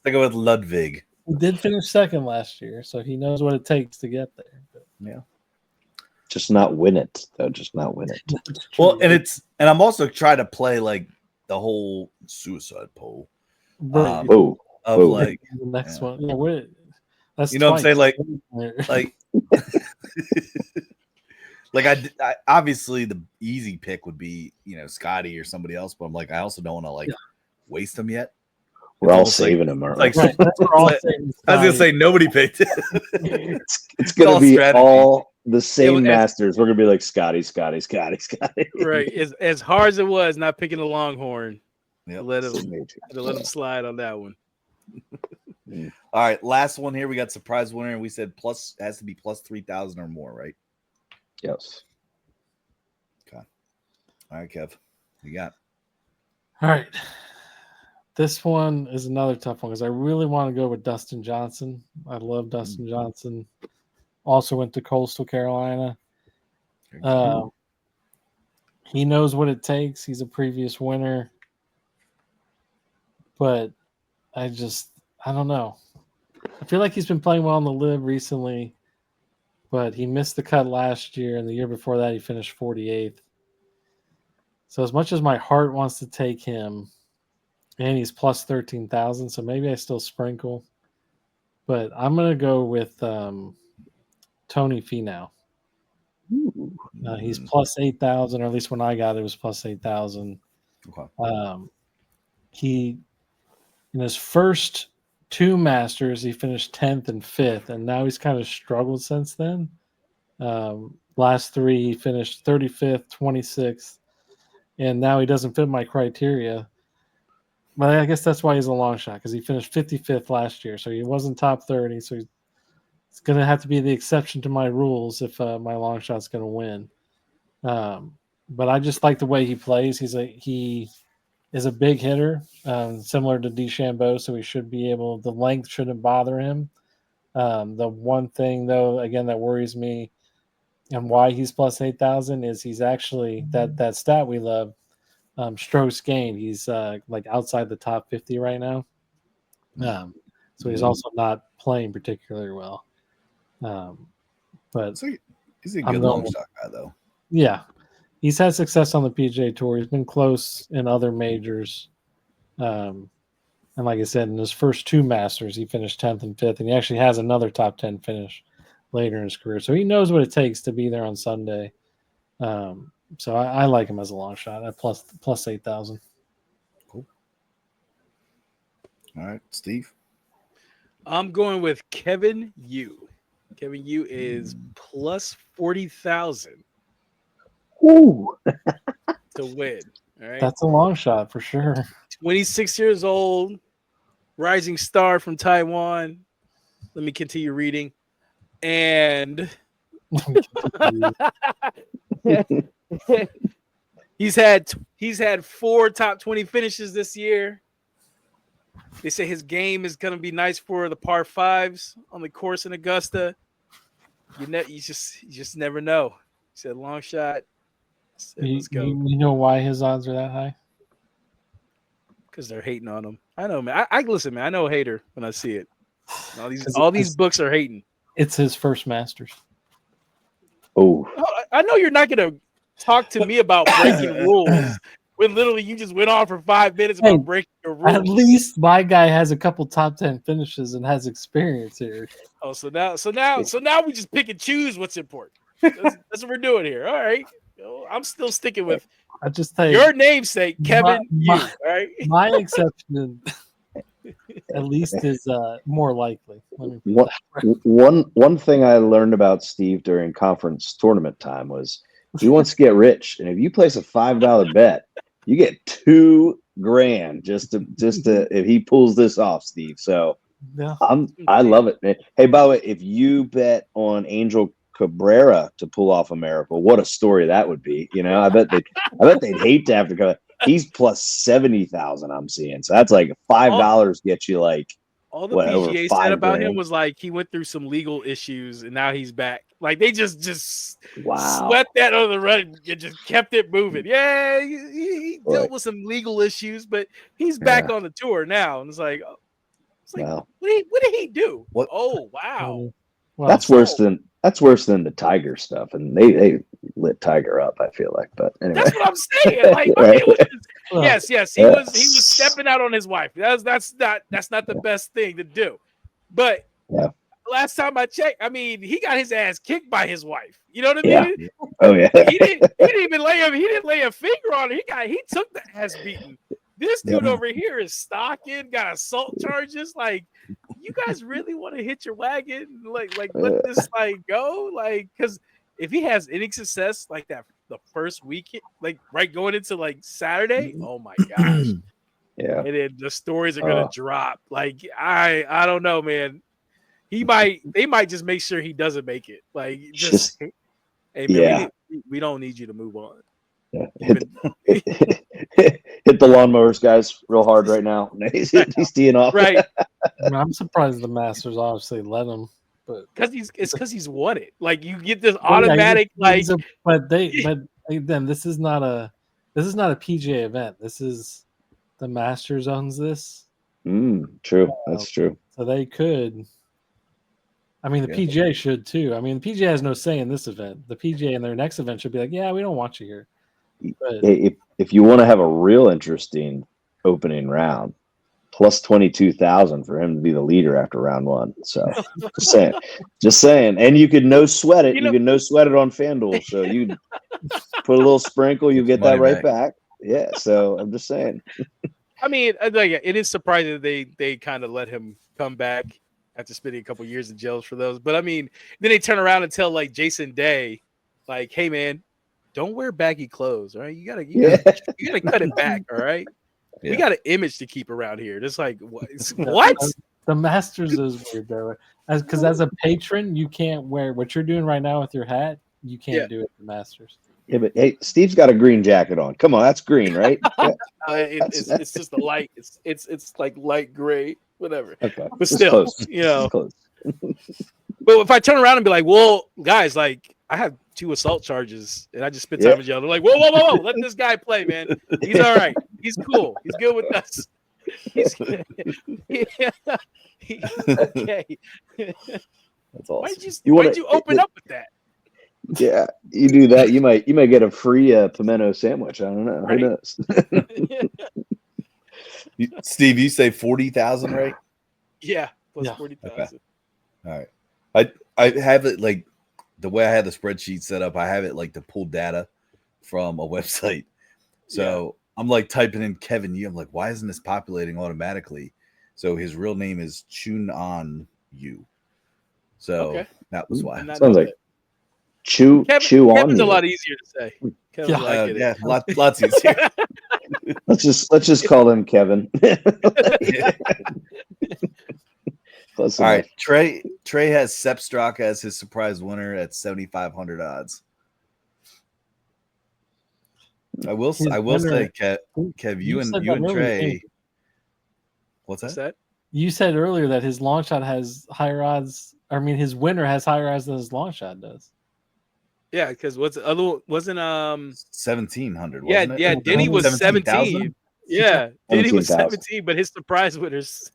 with Ludwig. He did finish second last year, so he knows what it takes to get there. But Yeah. Just not win it, though. Just not win it. Well, and I'm also trying to play like the whole suicide poll Right. Oh, of Whoa. like, The next yeah. one. Yeah, that's You know what I'm twice. saying? Like like I obviously the easy pick would be, Scotty or somebody else, but I'm like, I also don't want to waste them yet. we're all almost saving him, aren't we? like- Right, that's what all I saying. I was gonna say nobody picked it. It's going all to be strategy. all the same was- Masters. We're going to be like Scotty. Right. As hard as it was not picking the Longhorn, Yep. let him slide on that one. All right, last one here. We got surprise winner, and we said plus has to be plus 3,000 or more, right? Yes. All right, Kev, you got. All right. This one is another tough one because I really want to go with Dustin Johnson. I love Dustin Johnson. Also went to Coastal Carolina. He knows what it takes. He's a previous winner. But I don't know. I feel like he's been playing well on the Live recently, but he missed the cut last year, and the year before that he finished 48th. So as much as my heart wants to take him, and he's plus 13,000. So maybe I still sprinkle, but I'm gonna go with Tony Finau. He's plus 8,000, or at least when I got it, was plus 8,000. Okay. He in his first two Masters, he finished 10th and 5th, and now he's kind of struggled since then. Last three, he finished 35th, 26th, and now he doesn't fit my criteria. But I guess that's why he's a long shot, because he finished 55th last year, so he wasn't top 30. So it's going to have to be the exception to my rules if my long shot's going to win. But I just like the way he plays. He is a big hitter, similar to DeChambeau, so he should be able. The length shouldn't bother him. The one thing, though, again, that worries me, and why he's plus 8,000 is he's actually that stat we love, strokes gained. He's like outside the top 50 right now. So he's also not playing particularly well. But So he's a good long shot guy, though. Yeah, he's had success on the PGA Tour. He's been close in other majors. And like I said, in his first two Masters, he finished 10th and 5th, and he actually has another top 10 finish later in his career. So he knows what it takes to be there on Sunday. So I like him as a long shot at plus 8,000. Cool. All right, Steve. I'm going with Kevin Yu. Kevin Yu is plus 40,000 Ooh. to win. All right. That's a long shot for sure. 26 years old, rising star from Taiwan. Let me continue reading. And he's had 4 top 20 finishes this year. They say his game is going to be nice for the par 5s on the course in Augusta. You just never know. He said long shot. Said, let's go. You know why his odds are that high? Because they're hating on him. I know, man. I listen, man. I know a hater when I see it. All these books are hating. It's his first Masters. Oh, I know you're not going to talk to me about breaking rules when literally you just went on for 5 minutes about breaking your rules. At least my guy has a couple top 10 finishes and has experience here. Oh, so now we just pick and choose what's important. That's what we're doing here. All right. I'm still sticking with I just tell you, your namesake, Kevin. Yu, all right. My exception, at least, is more likely. One thing I learned about Steve during conference tournament time was he wants to get rich, and if you place a $5 bet, you get $2,000 just to if he pulls this off, Steve. So yeah. I love it, man. Hey, by the way, if you bet on Angel Cabrera to pull off a miracle, what a story that would be. You know, I bet they'd hate to have to go. He's plus 70,000. I'm seeing, so that's like $5 gets you like all the PGA said about him was like he went through some legal issues and now he's back. Like they just swept that under the rug and just kept it moving. Yeah, he dealt with some legal issues, but he's back on the tour now. And it's like what did he do? What? Oh wow. Well, that's worse than the Tiger stuff, and they lit Tiger up. I feel like, but anyway, that's what I'm saying. Like, yes, he was stepping out on his wife. That's not the best thing to do. But last time I checked, I mean, he got his ass kicked by his wife. You know what I mean? Oh yeah. He didn't even lay a finger on her. He took the ass beating. This dude over here is stalking, got assault charges. Like, you guys really want to hit your wagon? Like let this go? Like, because if he has any success like that the first week, like right going into like Saturday, oh my gosh. Yeah. And then the stories are gonna drop. Like, I don't know, man. They might just make sure he doesn't make it. Like, just hey man, we don't need you to move on. Yeah. Hit the lawnmowers, guys, real hard right now. He's teeing off. Right. I'm surprised the Masters obviously let him, but because he's won it. Like, you get this automatic but then this is not a PGA event. This is the Masters owns this. True. That's true. So they could. I mean, the PGA should too. I mean, the PGA has no say in this event. The PGA in their next event should be like, yeah, we don't want you here. But if you want to have a real interesting opening round, plus 22,000 for him to be the leader after round one. So just saying, and you could no sweat it. You You know- could no sweat it on FanDuel. So you put a little sprinkle, you get that money right back. Yeah. So I'm just saying. I mean, like, it is surprising that they kind of let him come back after spending a couple years in jails for those. But I mean, then they turn around and tell like Jason Day, like, "Hey man, don't wear baggy clothes. All right, you gotta cut it back. All right, we Yeah. got an image to keep around here. Just like what? The Masters is weird though, because as a patron, you can't wear what you're doing right now with your hat. You can't Yeah. do it at the Masters. Yeah, but hey, Steve's got a green jacket on. Come on, that's green, right? Yeah. It's just a light. It's like light gray, whatever. Okay. But It's still, close. you know. It's close. But if I turn around and be like, "Well, guys, like I have 2 assault charges and I just spent time with y'all," they're like, "Whoa, whoa, whoa, whoa! Let this guy play, man. He's all right. He's cool. He's good with us. He's yeah. Okay. That's awesome. Why'd you open up with that? Yeah, you do that, you might get a free pimento sandwich. I don't know. Right. Who knows? Steve, you say 40,000, right? Yeah, plus Yeah. 40,000. All right. I have it like the way I had the spreadsheet set up. I have it like to pull data from a website. So I'm like typing in Kevin Yu. I'm like, why isn't this populating automatically? So his real name is Chun On Yu. So that was why. Sounds like chew on Kevin's you. a lot easier to say. Kevin's Yeah. like it. Yeah, lots easier. Let's just call him Kevin. Close All enough. right, Trey has Sepp Straka as his surprise winner at 7,500 odds. I will say, Kev, you and Trey. What's What's that? that? You said earlier that his long shot has higher odds. I mean, his winner has higher odds than his long shot does. Yeah, because wasn't 1,700. yeah, Wasn't it? yeah, Denny was 17,000? 17. Yeah, Denny was 17,000. 17, but his surprise winner's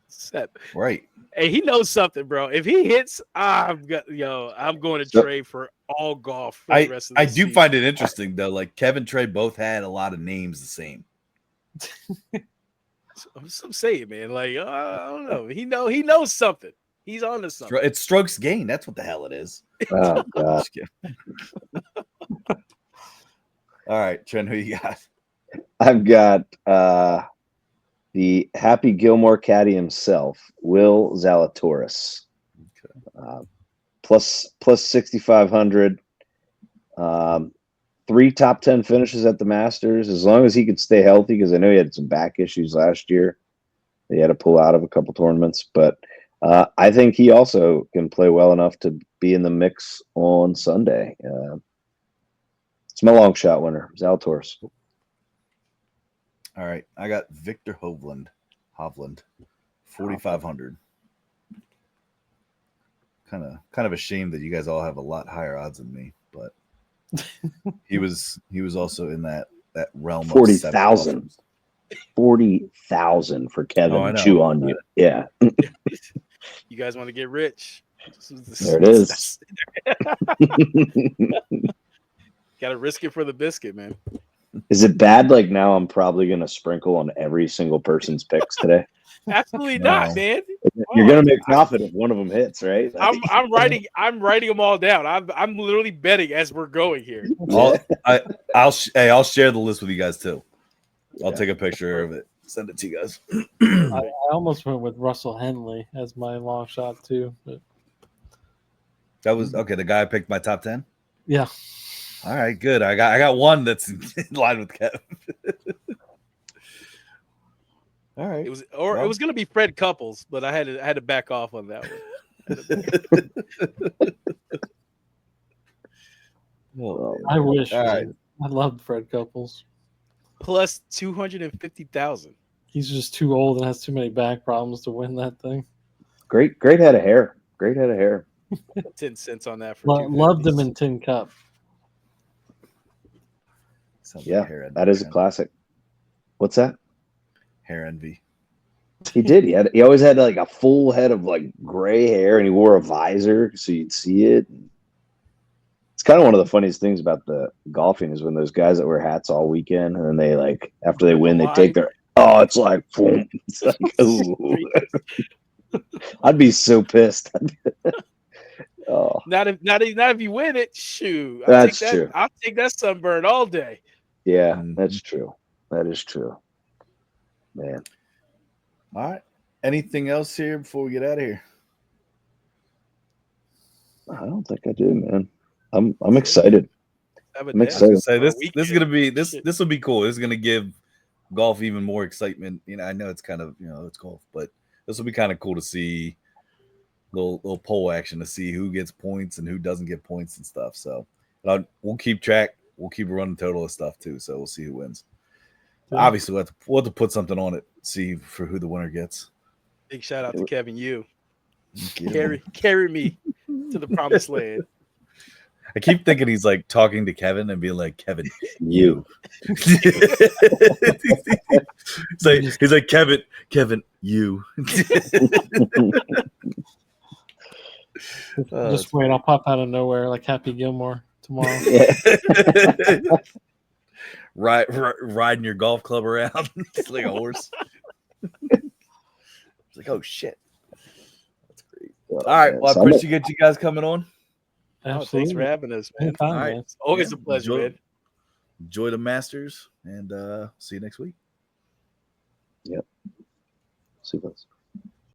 Sepp. Right. Hey, he knows something, bro. If he hits, I'm going to Trey for all golf for the rest of the I do season. find it interesting though. Like Kevin Trey both had a lot of names the same. I'm saying, man. Like, I don't know. He knows something. He's on to something. It's strokes gained. That's what the hell it is. Oh God. Just kidding. All right, Trent, who you got? I've got the Happy Gilmore caddy himself, Will Zalatoris, plus 6,500. 3 top 10 finishes at the Masters. As long as he could stay healthy, because I know he had some back issues last year. He had to pull out of a couple tournaments, but I think he also can play well enough to be in the mix on Sunday. It's my long shot winner, Zalatoris. All right, I got Victor Hovland, 4,500. Kind of a shame that you guys all have a lot higher odds than me, but he was also in that realm. 40,000. 40,000 for Kevin. Chew on you. Yeah. You guys want to get rich? There it is. Got to risk it for the biscuit, man. Is it bad? Like now, I'm probably going to sprinkle on every single person's picks today. Absolutely No. not, man. You're going to make profit if one of them hits, right? I'm writing them all down. I'm literally betting as we're going here. I'll share the list with you guys too. I'll take a picture of it, send it to you guys. I almost went with Russell Henley as my long shot too. But That was okay. The guy I picked my top 10. yeah, All right, good. I got one that's in line with Kev. All right. It was going to be Fred Couples, but I had to back off on that one. I wish. All right. I loved Fred Couples. Plus 250,000. He's just too old and has too many back problems to win that thing. Great head of hair. Great head of hair. 10 cents on that for Loved him in Tin Cup. Yeah, that is a classic. What's that? Hair envy. He did. He always had like a full head of like gray hair, and he wore a visor so you'd see it. It's kind of one of the funniest things about the golfing is when those guys that wear hats all weekend, and then they like after they win, they take their Oh, it's like, boom. It's like, ooh. I'd be so pissed. Oh, Not if you win it. Shoot, that's true. I'll take that sunburn all day. Yeah, Mhm. that's true. That is true. Man. All right. Anything else here before we get out of here? I don't think I do, man. I'm excited. Have a I'm day. I was gonna excited. say Or a this is gonna be weekend. Shit. this will be cool. This is gonna give golf even more excitement. I know it's kind of it's golf, but this will be kind of cool to see little poll action to see who gets points and who doesn't get points and stuff. So we'll keep track. We'll keep running total of stuff too. So we'll see who wins. Yeah. Obviously, we'll have to put something on it. See for who the winner gets. Big shout out to Kevin. You Yeah. carry me to the promised land. I keep thinking he's like talking to Kevin and being like, Kevin, You. he's like Kevin, you. Just wait, I'll pop out of nowhere like Happy Gilmore tomorrow. Riding your golf club around it's like a horse. It's like, oh shit. That's great. All right. Well, I appreciate you guys coming on. Oh, thanks for having us, man. Anytime, All right. man. It's always a pleasure, man. Enjoy the Masters and see you next week. Yep. See you guys.